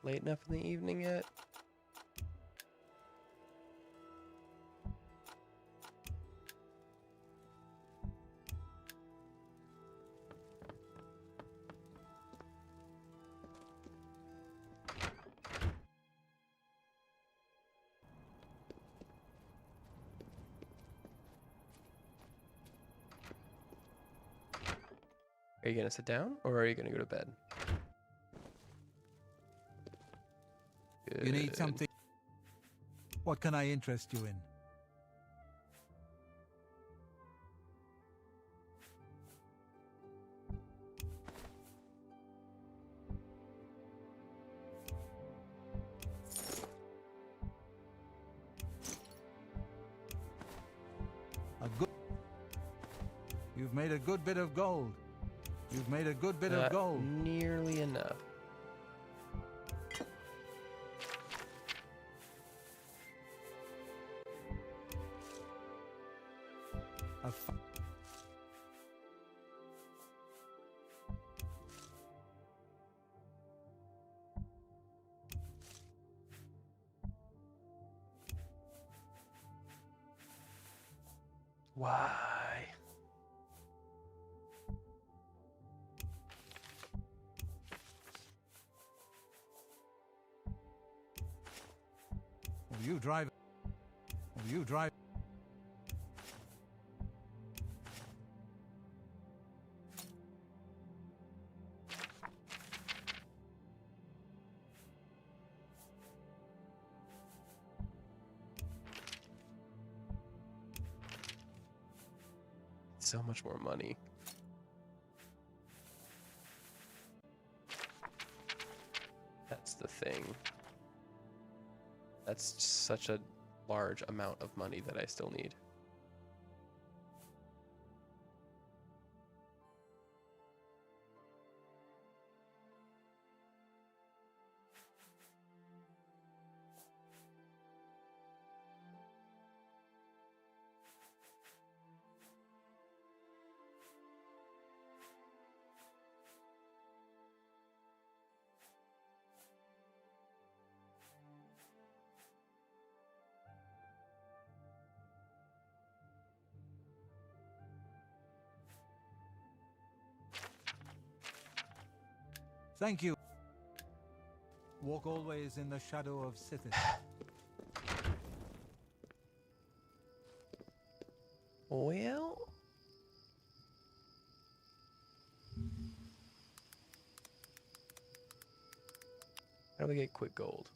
Late enough in the evening yet? Are you gonna sit down or are you gonna go to bed? You need Good. something. What can I interest you in? You've made a good bit of gold. You've made a good bit of gold. Nearly enough. Why? You drive. You drive. So much more money. That's the thing. That's such a large amount of money that I still need. Thank you. Walk always in the shadow of Sithis. Well, how do we get quick gold?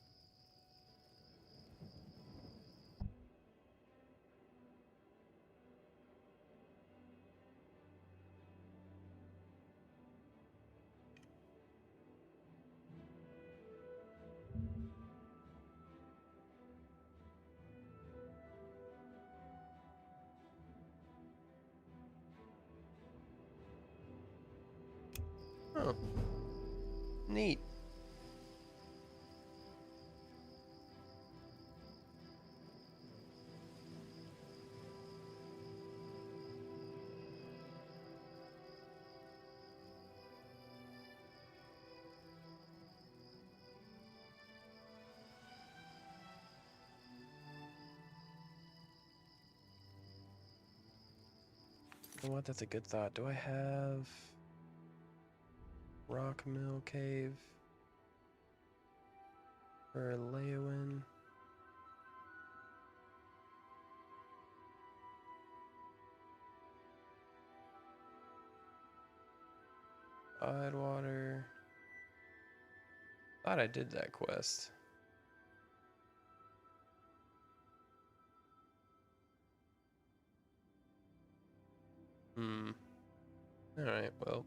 Oh, neat. You know what? That's a good thought. Do I have Rock Mill Cave for Leowin? Tidewater. Thought I did that quest. Alright, well.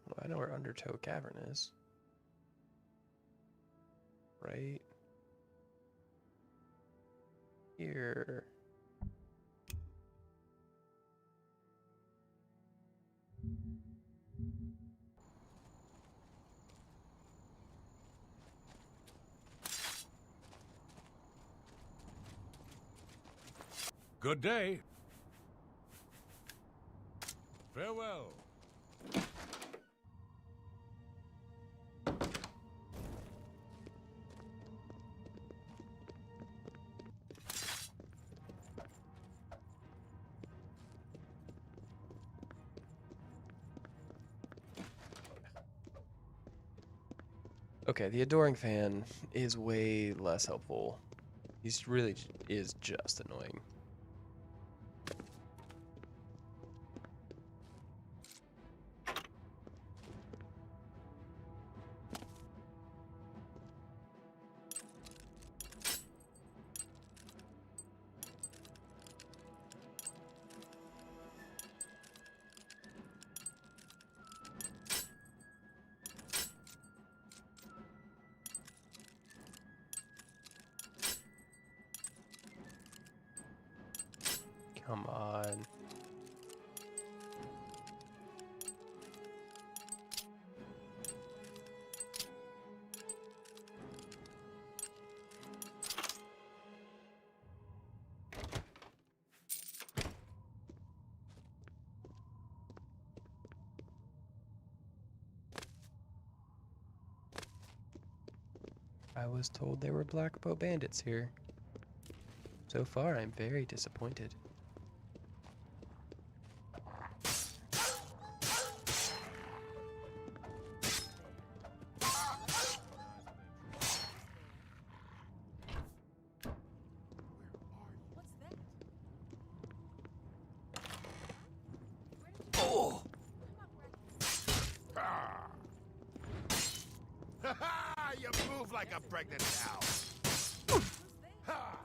Well, I know where Undertow Cavern is. Right here. Good day. Farewell. Okay, the Adoring Fan is way less helpful. He's really is just annoying. Come on. I was told there were black bow bandits here. So far, I'm very disappointed. You Feels like a pregnant cow. Ha!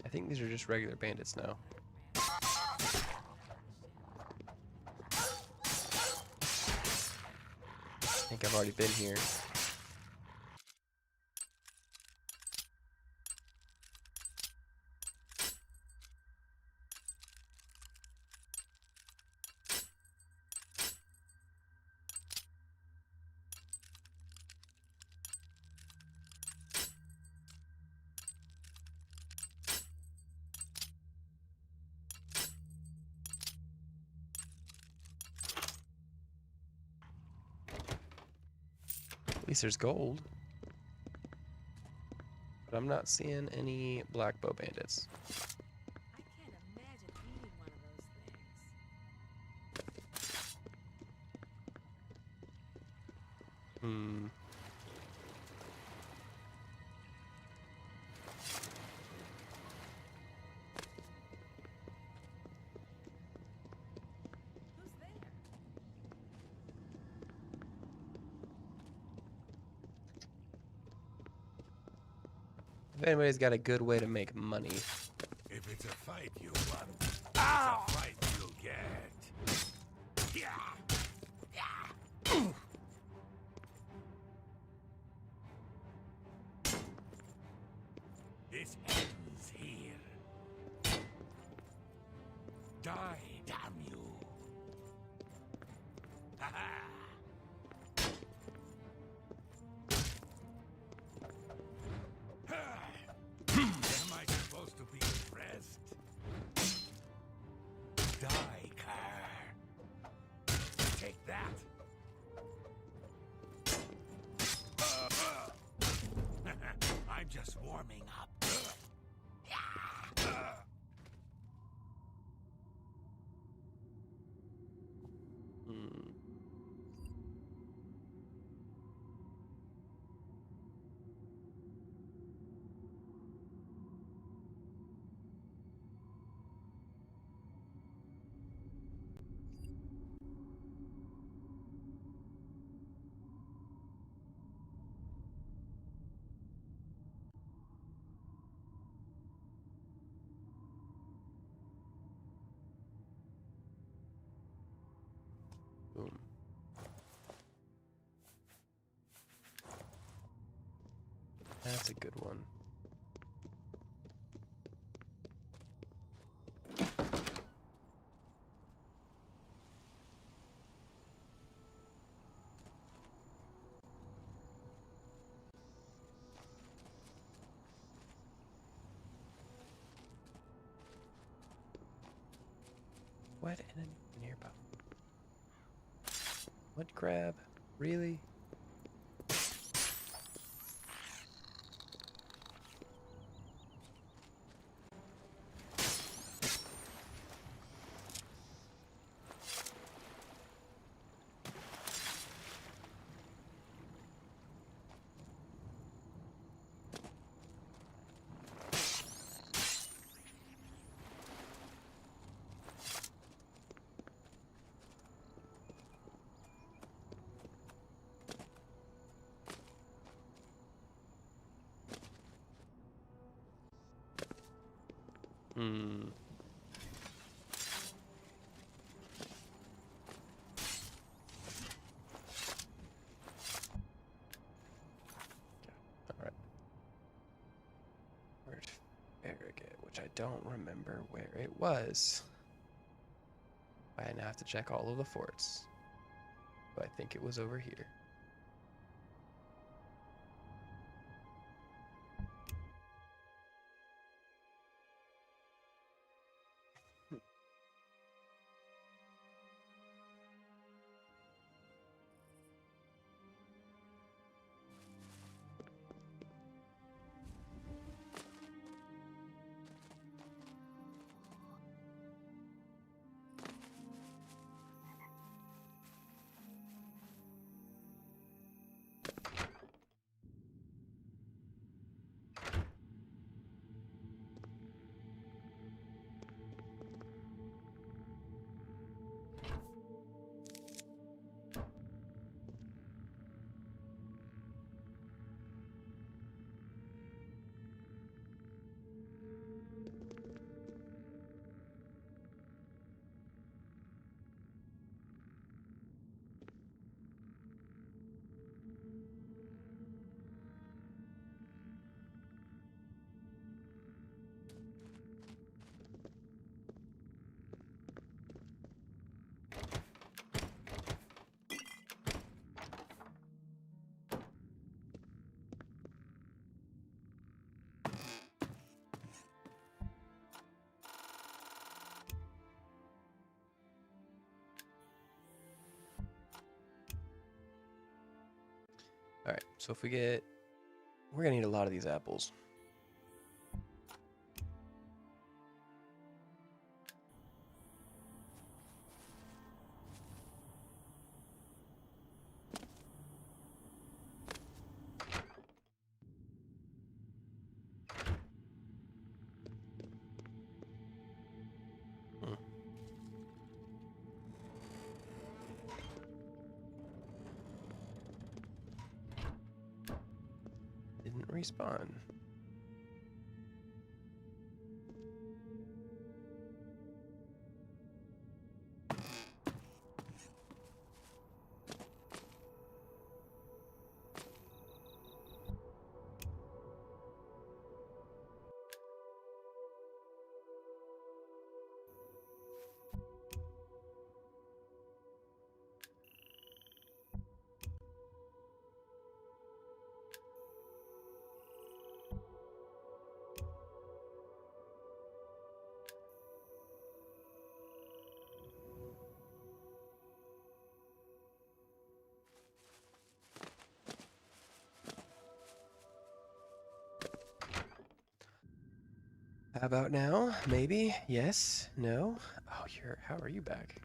I think these are just regular bandits now. I think I've already been here. At least there's gold. But I'm not seeing any black bow bandits. I can't imagine eating one of those things. Hmm. Who's there? If anybody's got a good way to make money. If it's a fight you want, it's a fight you'll get. Yeah. This ends here. Die, damn you. Ha ha. Am I supposed to be impressed? Die, car. Take that. I'm just warming up. Hmm. Boom. That's a good one. What in nearby? What crab? Really? Hmm. All right. Where's Farragut? Which I don't remember where it was. I now have to check all of the forts. But I think it was over here. All right, so if we get, we're gonna need a lot of these apples. Didn't respawn. How about now? Maybe? Yes? No? Oh, how are you back?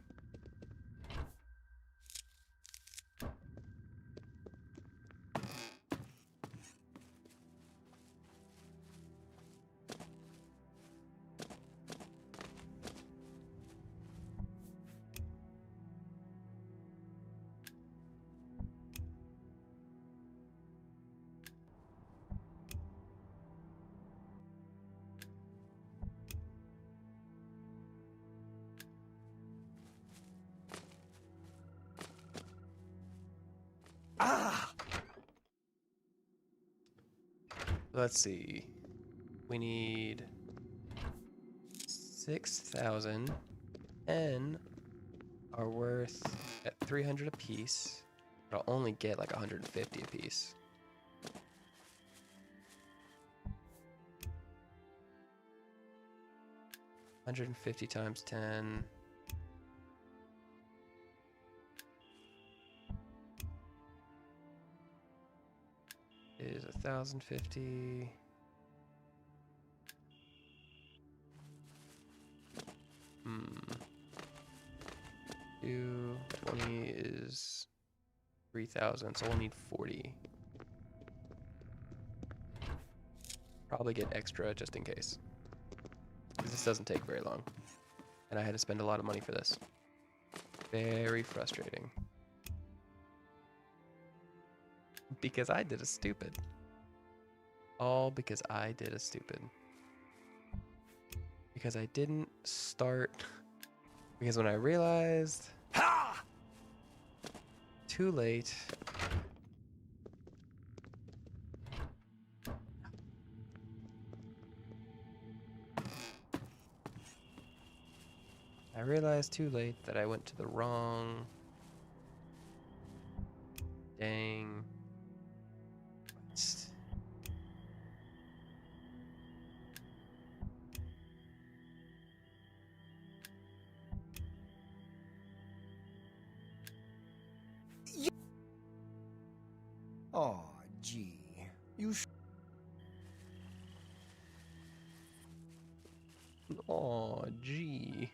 Ah! Let's see. We need 6,000 and are worth at 300 a piece. But I'll only get like 150 a piece. $150 times 10. Is 1,050. Hmm. 220 is 3,000, so we'll need 40. Probably get extra just in case. Because this doesn't take very long. And I had to spend a lot of money for this. Very frustrating. Because I did a stupid. All because I did a stupid. Because I didn't start. Because when I realized. Ha! Too late. I realized too late that I went to the wrong. Dang. Oh, gee. You Oh, gee.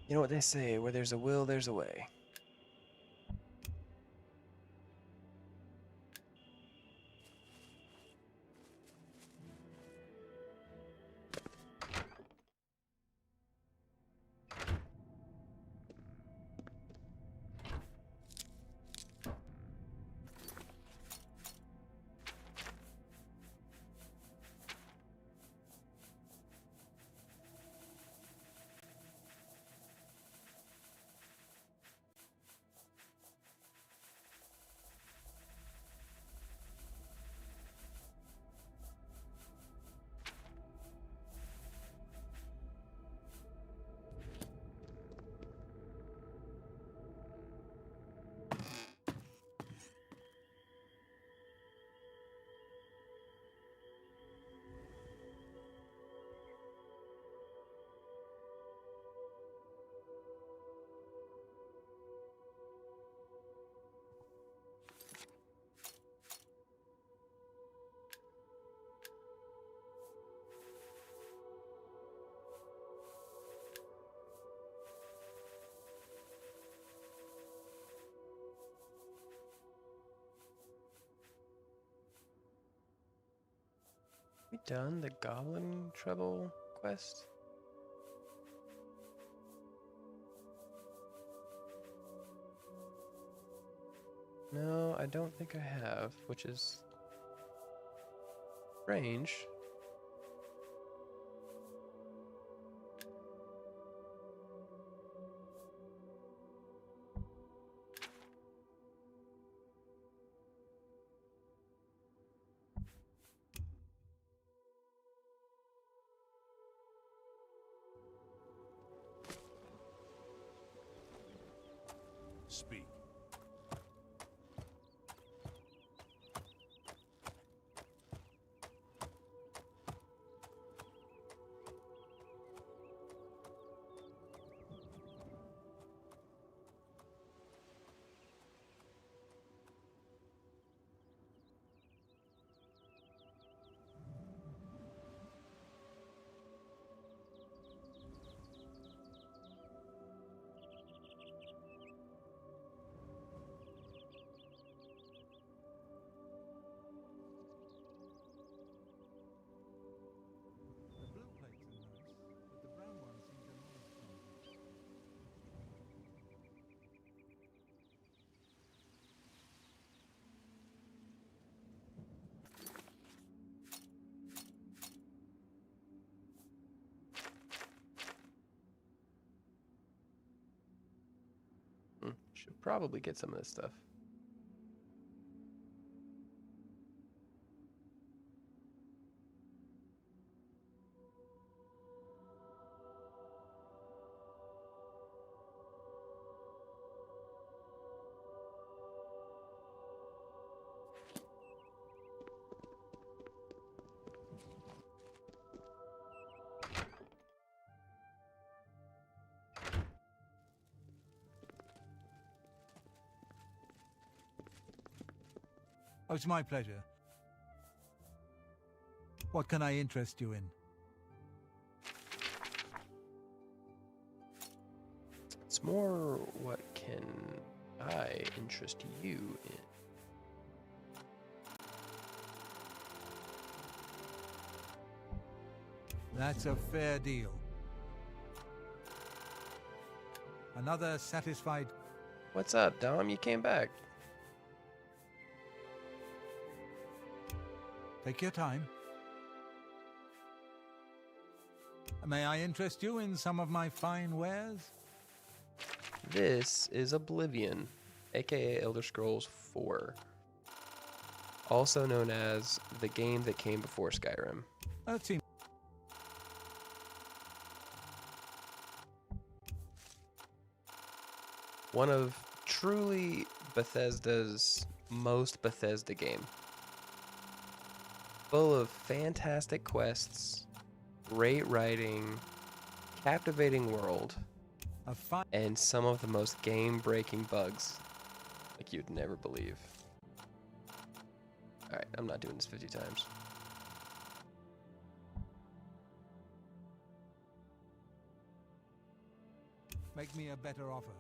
You know what they say, where there's a will, there's a way. We done the Goblin Treble quest? No, I don't think I have, which is strange. Speak. The blue plates are nice, but the brown ones seem to not as strong. Should probably get some of this stuff. Oh, it's my pleasure. What can I interest you in? It's more what can I interest you in? That's a fair deal. Another satisfied... What's up, Dom? You came back. Take your time. May I interest you in some of my fine wares? This is Oblivion, aka ElderScrolls 4. Also known as the game that came before Skyrim. That seems... One of truly Bethesda's most Bethesda game. Full of fantastic quests, great writing, captivating world, a fine... and some of the most game-breaking bugs like you'd never believe. Alright, I'm not doing this 50 times. Make me a better offer.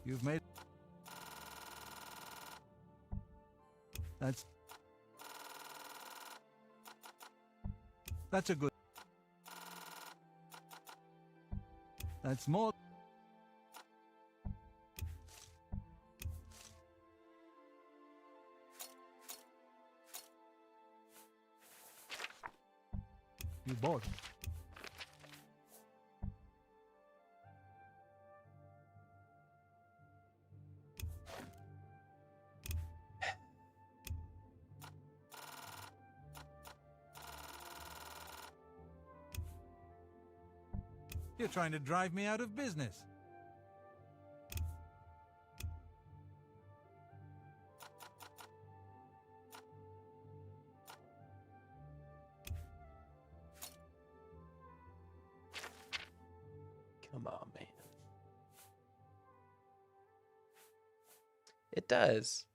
You've made... That's a good... That's more... You bought. You're trying to drive me out of business. Come on, man. It does.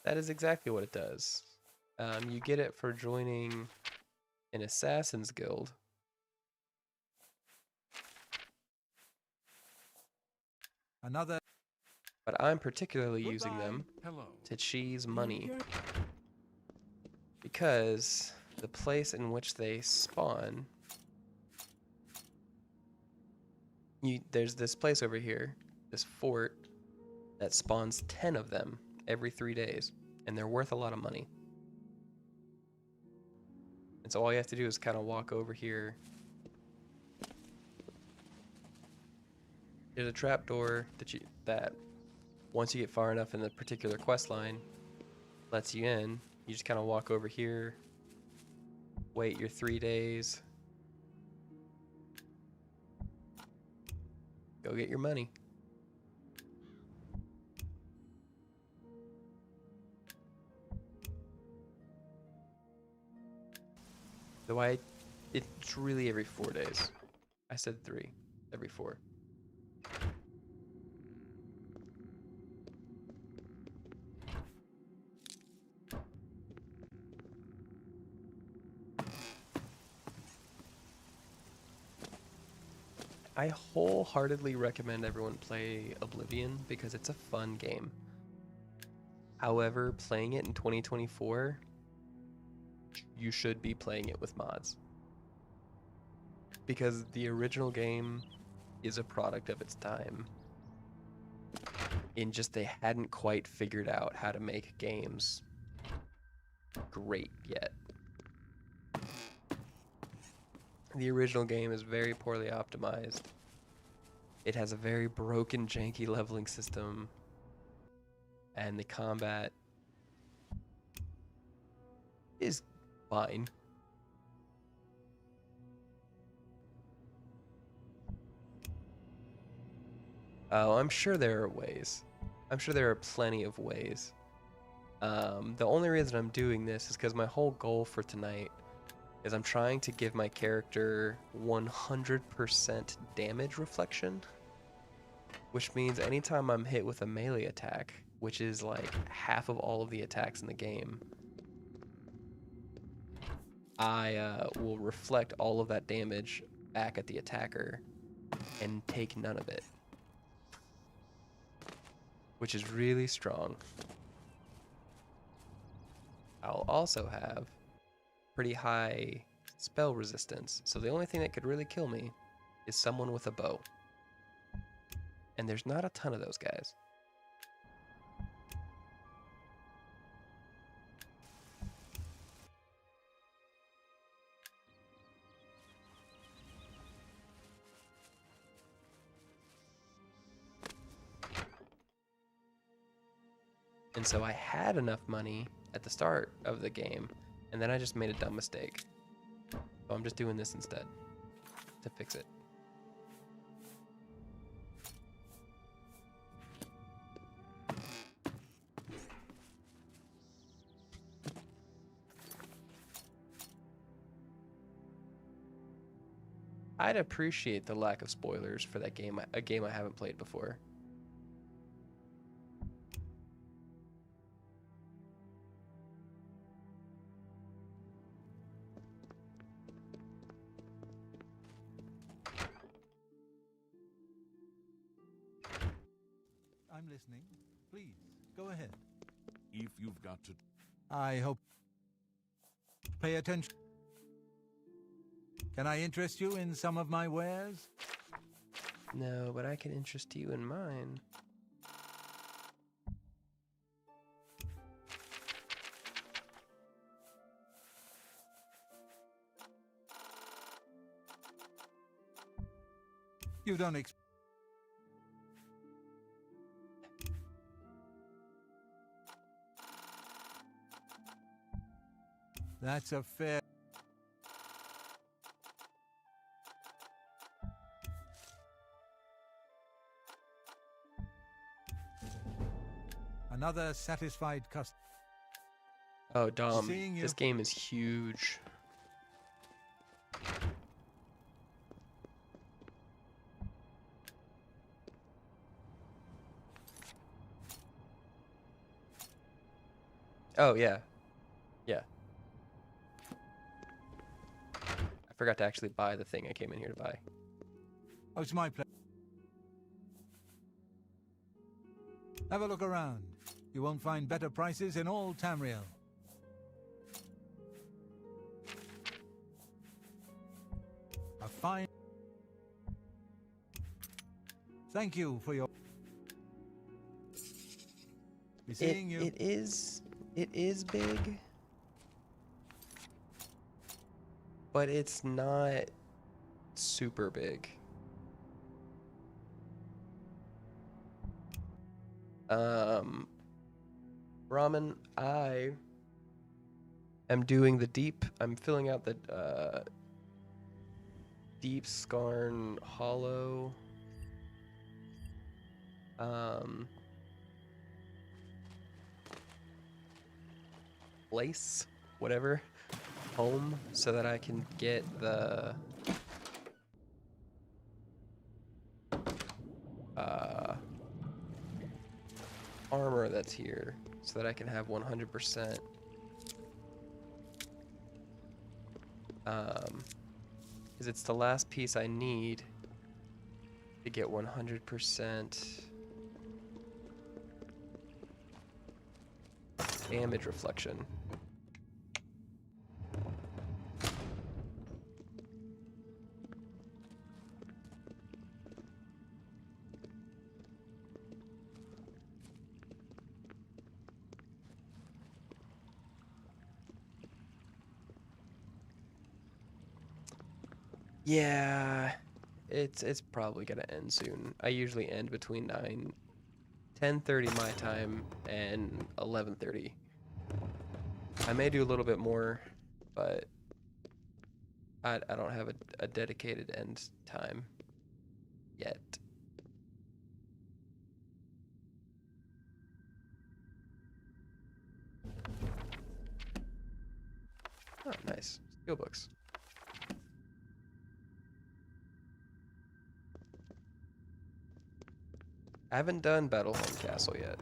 That is exactly what it does. You get it for joining an assassin's guild. Another... But I'm particularly using them Hello. to cheese money. Because the place in which they spawn, there's this place over here, this fort, that spawns 10 of them every 3 days, and they're worth a lot of money. And so all you have to do is kind of walk over here. There's a trapdoor that once you get far enough in the particular quest line, lets you in. You just kind of walk over here, wait your 3 days, go get your money. Though it's really every 4 days. I said 3, every 4. I wholeheartedly recommend everyone play Oblivion because it's a fun game. However, playing it in 2024, you should be playing it with mods. Because the original game is a product of its time. In just they hadn't quite figured out how to make games great yet. The original game is very poorly optimized. It has a very broken, janky leveling system. And the combat is fine. Oh, I'm sure there are ways. I'm sure there are plenty of ways. The only reason I'm doing this is because my whole goal for tonight is I'm trying to give my character 100% damage reflection, which means anytime I'm hit with a melee attack, which is like half of all of the attacks in the game, I will reflect all of that damage back at the attacker and take none of it, which is really strong. I'll also have pretty high spell resistance, so the only thing that could really kill me is someone with a bow. And there's not a ton of those guys. And so I had enough money at the start of the game, and then I just made a dumb mistake. So I'm just doing this instead to fix it. I'd appreciate the lack of spoilers for that game, a game I haven't played before. I'm listening. Please, go ahead. If you've got to... I hope... Pay attention. Can I interest you in some of my wares? No, but I can interest you in mine. You don't That's a fair... Another satisfied customer. Oh, Dom, Seeing you. this game is huge. Oh, yeah. Yeah. I forgot to actually buy the thing I came in here to buy. Oh, it's my pleasure. Have a look around. You won't find better prices in all Tamriel. A fine... Thank you for your... Be seeing you. It is big, but it's not super big. Ramen, I am doing the deep. I'm filling out the deep Scarn Hollow. Place, whatever, home, so that I can get the armor that's here, so that I can have 100%. Because it's the last piece I need to get 100% damage reflection. Yeah, it's probably gonna end soon. I usually end between 10:30 my time and 11:30. I may do a little bit more, but I don't have a dedicated end time yet. Oh, nice. Skill books. I haven't done Battleholm Castle yet.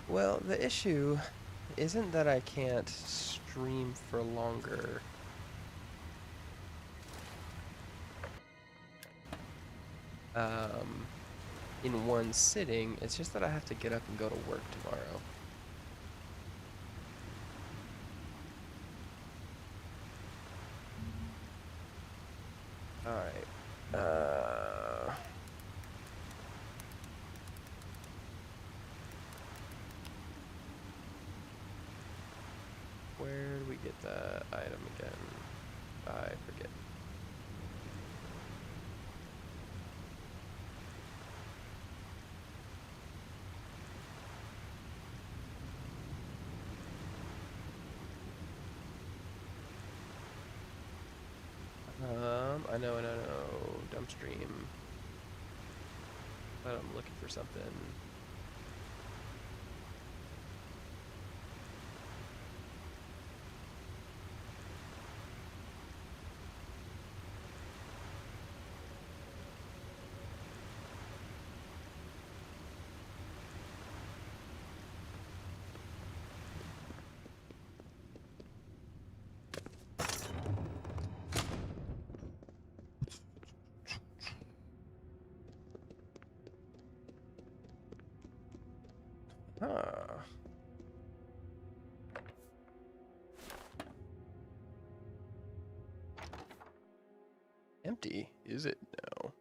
Well, the issue isn't that I can't stream for longer. In one sitting, it's just that I have to get up and go to work tomorrow. Alright. Where do we get the item again? I forget. I know. Dump stream. But I'm looking for something. Huh. Empty, is it? No.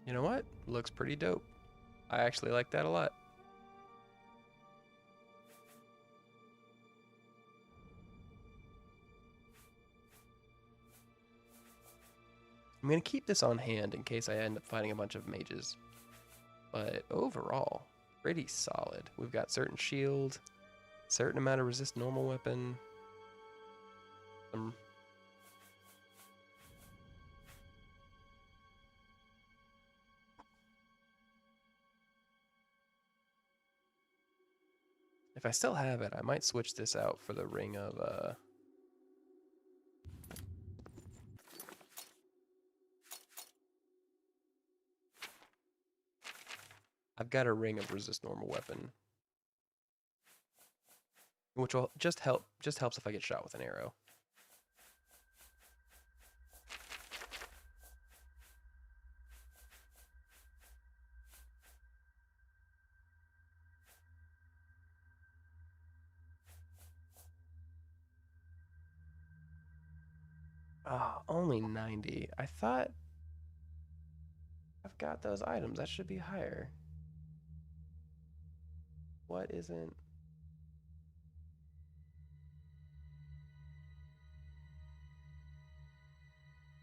You know what? Looks pretty dope. I actually like that a lot. I'm gonna keep this on hand in case I end up fighting a bunch of mages. but overall, pretty solid. We've got certain shield, certain amount of resist normal weapon. If I still have it, I might switch this out for the ring of I've got a ring of resist normal weapon, which will just helps if I get shot with an arrow. Ah, only 90. I thought I've got those items. That should be higher. What isn't?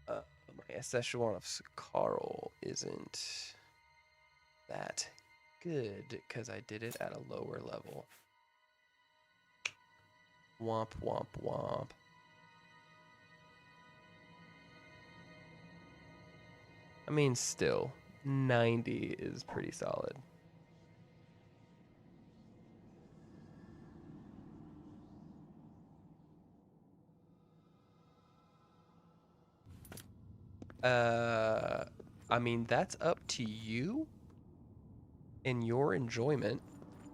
My Szechuan of Karl isn't that good because I did it at a lower level. Womp, womp, womp. I mean, still, 90 is pretty solid. I mean, that's up to you and your enjoyment.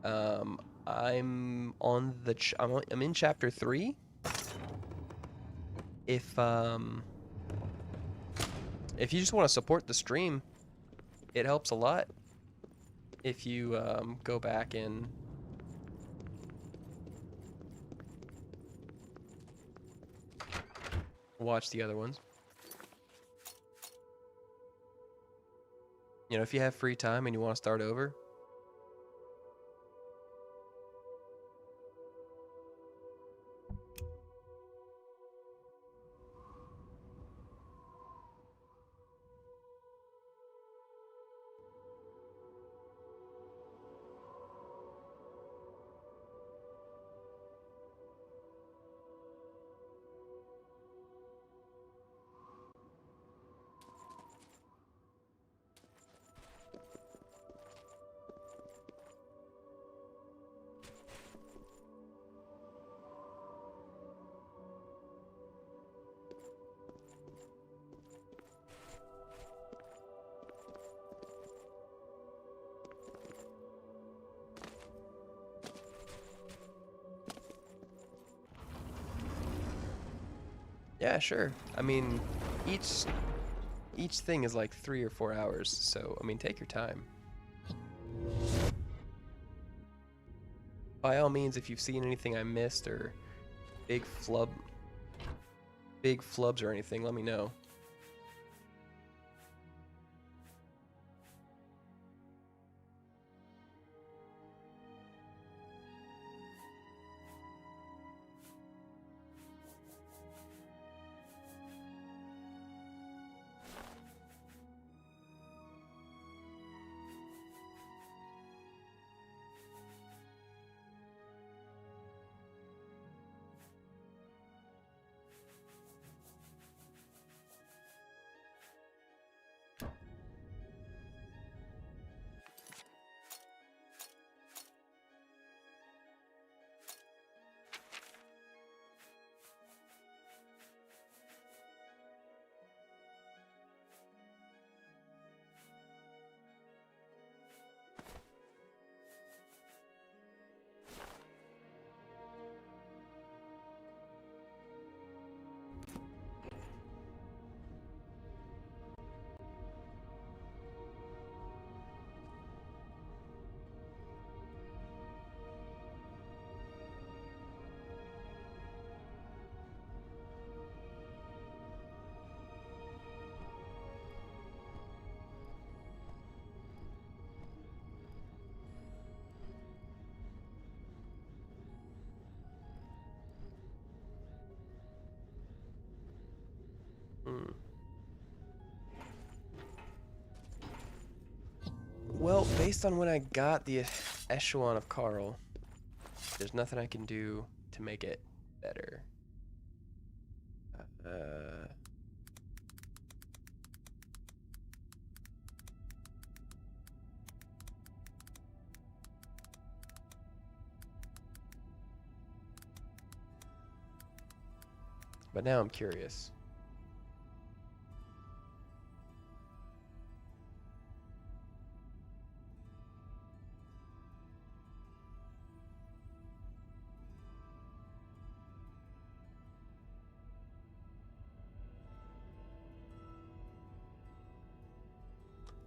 I'm on the I'm in chapter 3. If you just want to support the stream, it helps a lot if you go back and watch the other ones. You know, if you have free time and you want to start over. Yeah, sure. I mean, each thing is like 3 or 4 hours, so I mean, take your time. By all means, if you've seen anything I missed or big flubs or anything, let me know. based on when I got the echelon of Carl, there's nothing I can do to make it better. But now I'm curious.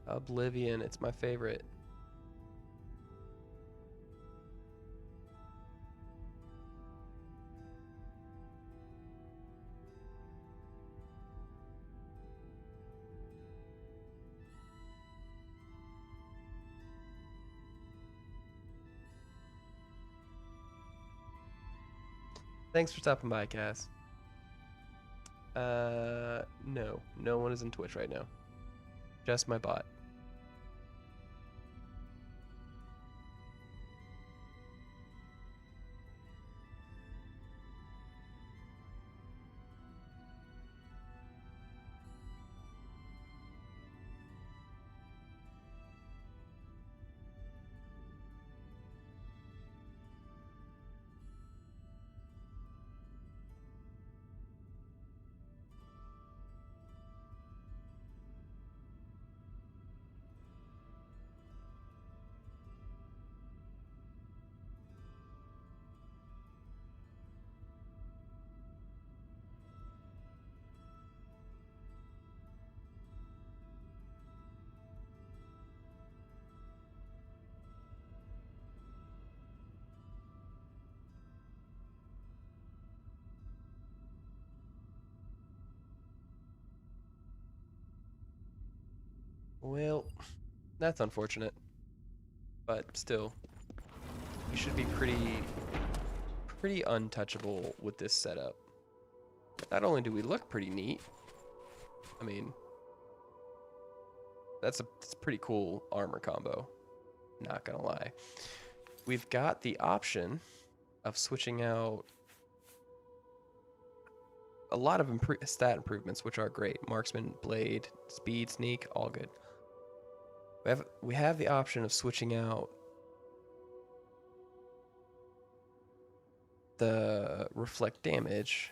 Oblivion, it's my favorite. Thanks for stopping by, Cass. No. No one is in Twitch right now. Just my bot. Well, that's unfortunate. But still, you should be pretty untouchable with this setup. Not only do we look pretty neat, I mean, it's a pretty cool armor combo, not gonna lie. We've got the option of switching out a lot of stat improvements, which are great. Marksman, blade, speed, sneak, all good. We have the option of switching out the reflect damage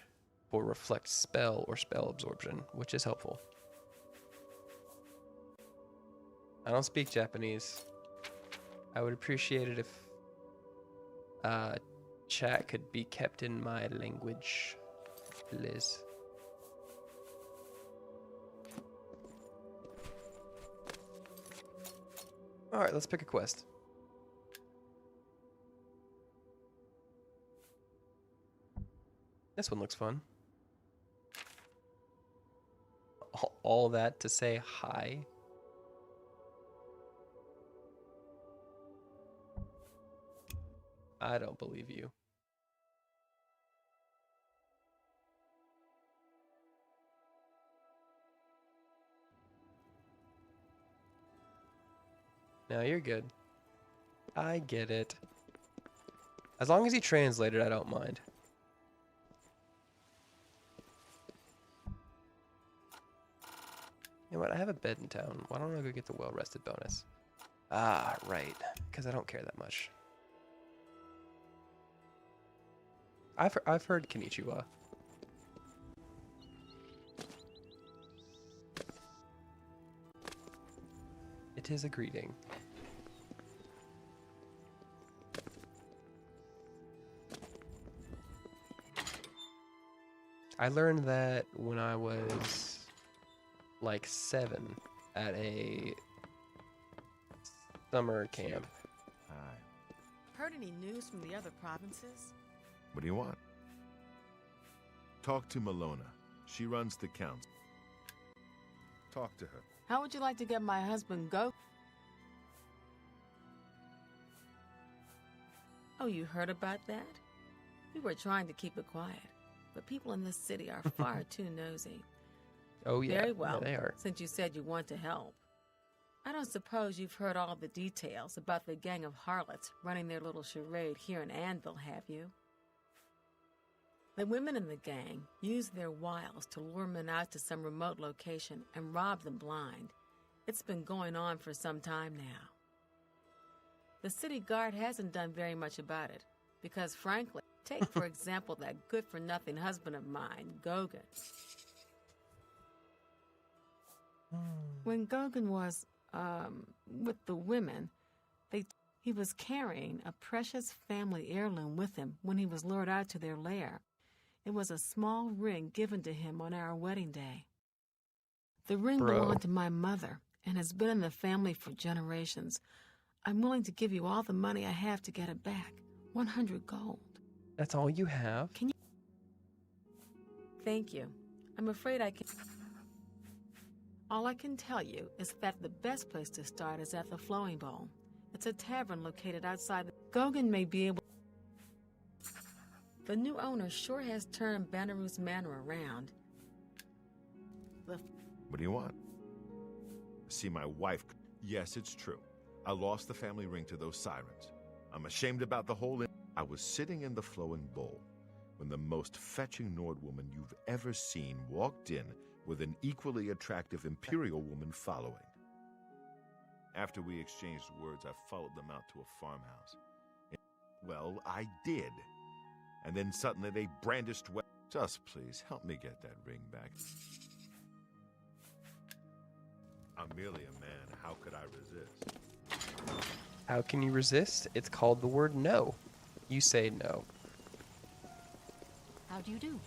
for reflect spell or spell absorption, which is helpful. I don't speak Japanese. I would appreciate it if chat could be kept in my language, Liz. Alright, let's pick a quest. This one looks fun. All that to say hi. I don't believe you. No, you're good. I get it. As long as you translate it, I don't mind. You know what? I have a bed in town. Why don't I go get the well-rested bonus? Ah, right. Because I don't care that much. I've heard Konnichiwa. It is a greeting. I learned that when I was like 7 at a summer camp. Hi. Heard any news from the other provinces? What do you want? Talk to Malona. She runs the council. Talk to her. How would you like to get my husband go? Oh, you heard about that? We were trying to keep it quiet, but people in this city are far too nosy. Oh yeah, Very well, yeah, they are. since you said you want to help. I don't suppose you've heard all the details about the gang of harlots running their little charade here in Anvil, have you? The women in the gang use their wiles to lure men out to some remote location and rob them blind. It's been going on for some time now. The city guard hasn't done very much about it, because frankly, take for example that good-for-nothing husband of mine, Gauguin. When Gauguin was, with the women, he was carrying a precious family heirloom with him when he was lured out to their lair. It was a small ring given to him on our wedding day. The ring belonged to my mother and has been in the family for generations. I'm willing to give you all the money I have to get it back. 100 gold. That's all you have? Can you? Thank you. I'm afraid I can. All I can tell you is that the best place to start is at the Flowing Bowl. It's a tavern located outside. Gauguin may be able. The new owner sure has turned Banneroo's manor around. What do you want? See my wife. Yes, it's true. I lost the family ring to those sirens. I'm ashamed about the whole. I was sitting in the Flowing Bowl when the most fetching Nord woman you've ever seen walked in with an equally attractive Imperial woman following. After we exchanged words, I followed them out to a farmhouse. Well, I did. And then suddenly they brandished. Just please, help me get that ring back. I'm merely a man. How could I resist? How can you resist? It's called the word no. You say no. How do you do?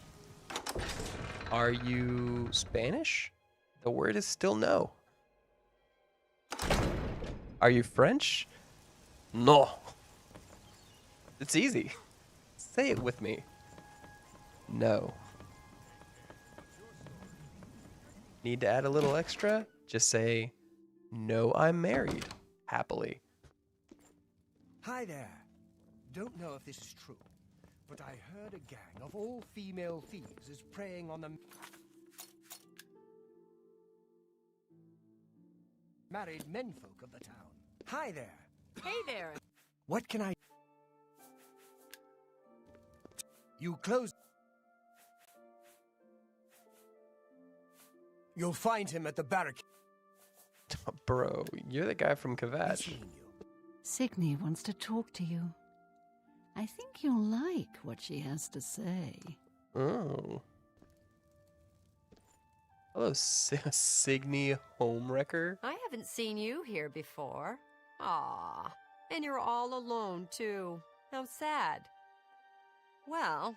Are you Spanish? The word is still no. Are you French? No. It's easy. Say it with me. No. Need to add a little extra? Just say, no, I'm married. Happily. Hi there. Don't know if this is true, but I heard a gang of all-female thieves is preying on the married menfolk of the town. Hi there. Hey there. What can I... You close... You'll find him at the barricade. Bro, you're the guy from Kvatch. Signy wants to talk to you. I think you'll like what she has to say. Oh. Hello, Signy Homewrecker. I haven't seen you here before. Aw, and you're all alone, too. How sad. Well,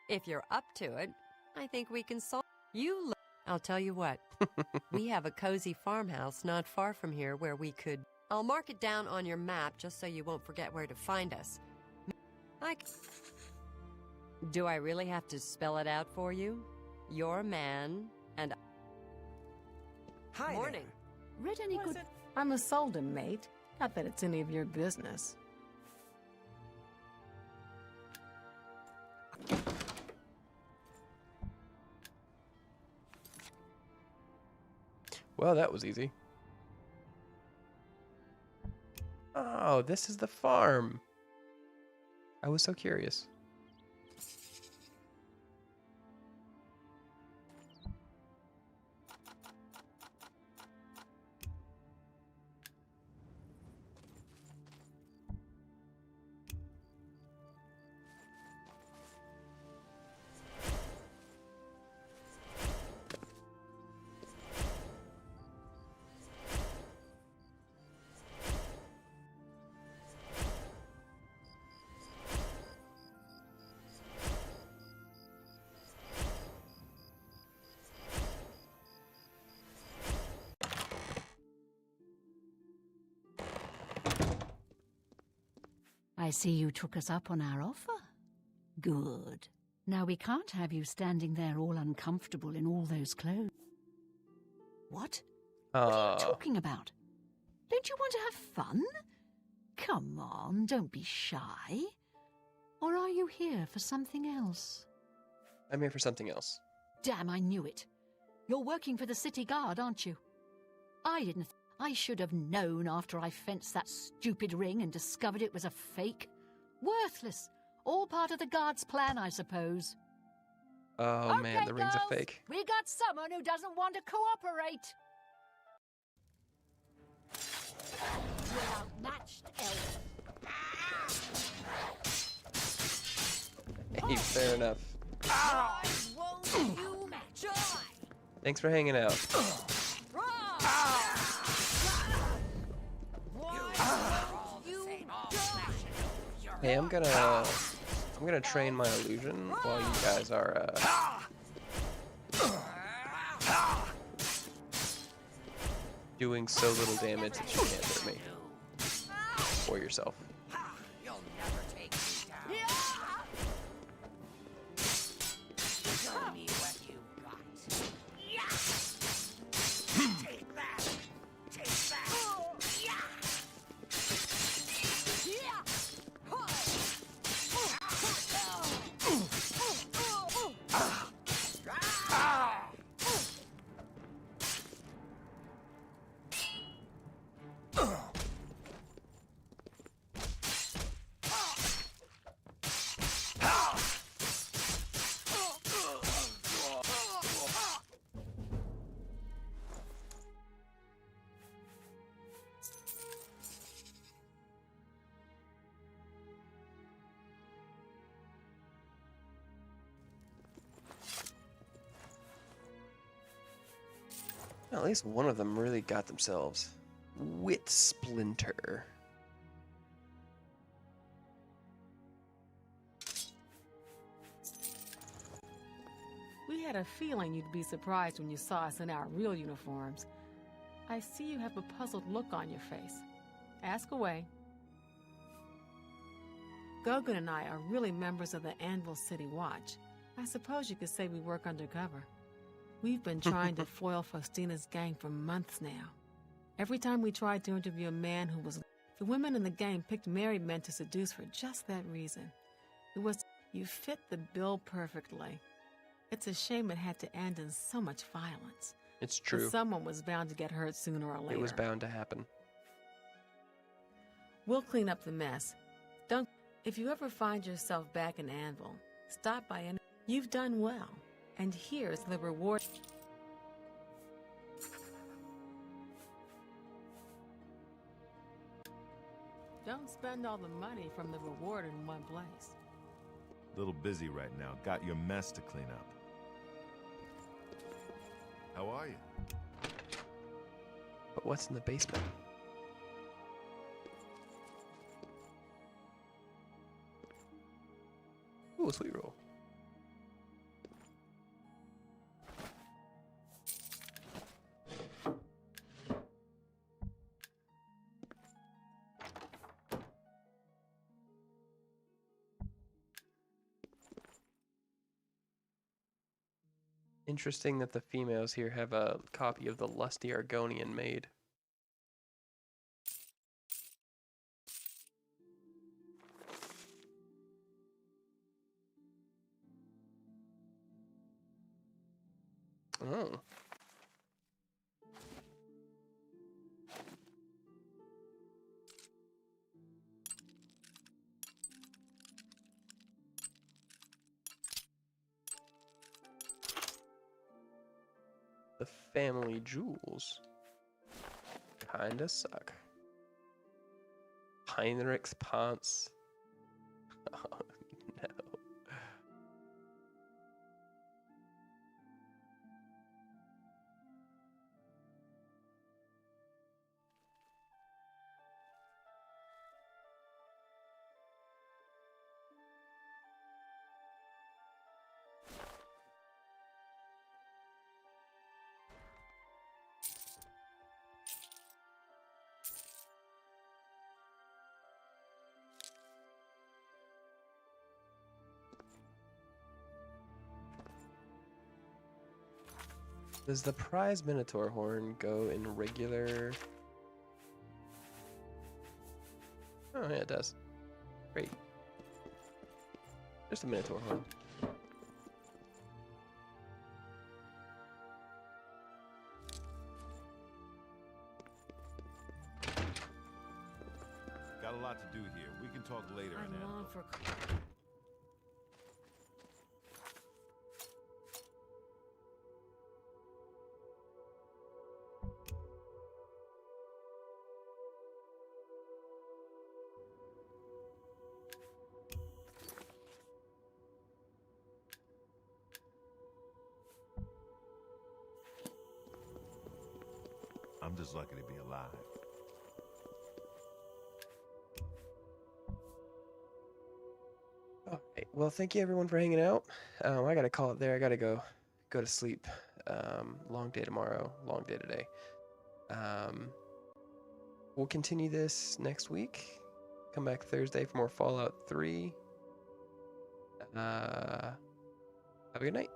if you're up to it, I think we can solve... I'll tell you what. We have a cozy farmhouse not far from here where we could... I'll mark it down on your map just so you won't forget where to find us. Do I really have to spell it out for you? You're a man, and... Hi Morning. Read any good... I'm a Solden, mate. Not that it's any of your business. Well, that was easy. Oh, this is the farm. I was so curious. I see you took us up on our offer. Good. Now we can't have you standing there all uncomfortable in all those clothes. What? What are you talking about? Don't you want to have fun? Come on, don't be shy. Or are you here for something else? I'm here for something else. Damn, I knew it. You're working for the city guard, aren't you? I I should have known after I fenced that stupid ring and discovered it was a fake. Worthless. All part of the guard's plan, I suppose. Oh Okay, man, the ring's girls, a fake. We got someone who doesn't want to cooperate. You're outmatched, elf. Hey, fair enough. Won't you match? Thanks for hanging out. Hey, I'm gonna train my illusion while you guys are doing so little damage that you can't hurt me or yourself. You'll never take me down. Show me what you've got. Take that. Take that. At least one of them really got themselves. Wit Splinter. We had a feeling you'd be surprised when you saw us in our real uniforms. I see you have a puzzled look on your face. Ask away. Gogan and I are really members of the Anvil City Watch. I suppose you could say we work undercover. We've been trying to foil Faustina's gang for months now. Every time we tried to interview a man who was... The women in the gang picked married men to seduce for just that reason. It was... You fit the bill perfectly. It's a shame it had to end in so much violence. It's true. But someone was bound to get hurt sooner or later. It was bound to happen. We'll clean up the mess. Don't... If you ever find yourself back in Anvil, stop by and... You've done well. And here's the reward. Don't spend all the money from the reward in one place. Little busy right now. Got your mess to clean up. How are you? But what's in the basement? Ooh, a sweet roll. Interesting that the females here have a copy of the Lusty Argonian made. Oh. The family jewels kinda suck. Heinrich's Ponce. Oh no. Does the prize Minotaur horn go in regular? Oh yeah, it does. Great. Just a Minotaur horn. got a lot to do here. We can talk later. I in long Anvil. for. I'm just lucky to be alive. All right. Well, thank you everyone for hanging out. I gotta call it there. I gotta go to sleep. Long day tomorrow. Long day today. We'll continue this next week. Come back Thursday for more Fallout 3. Have a good night.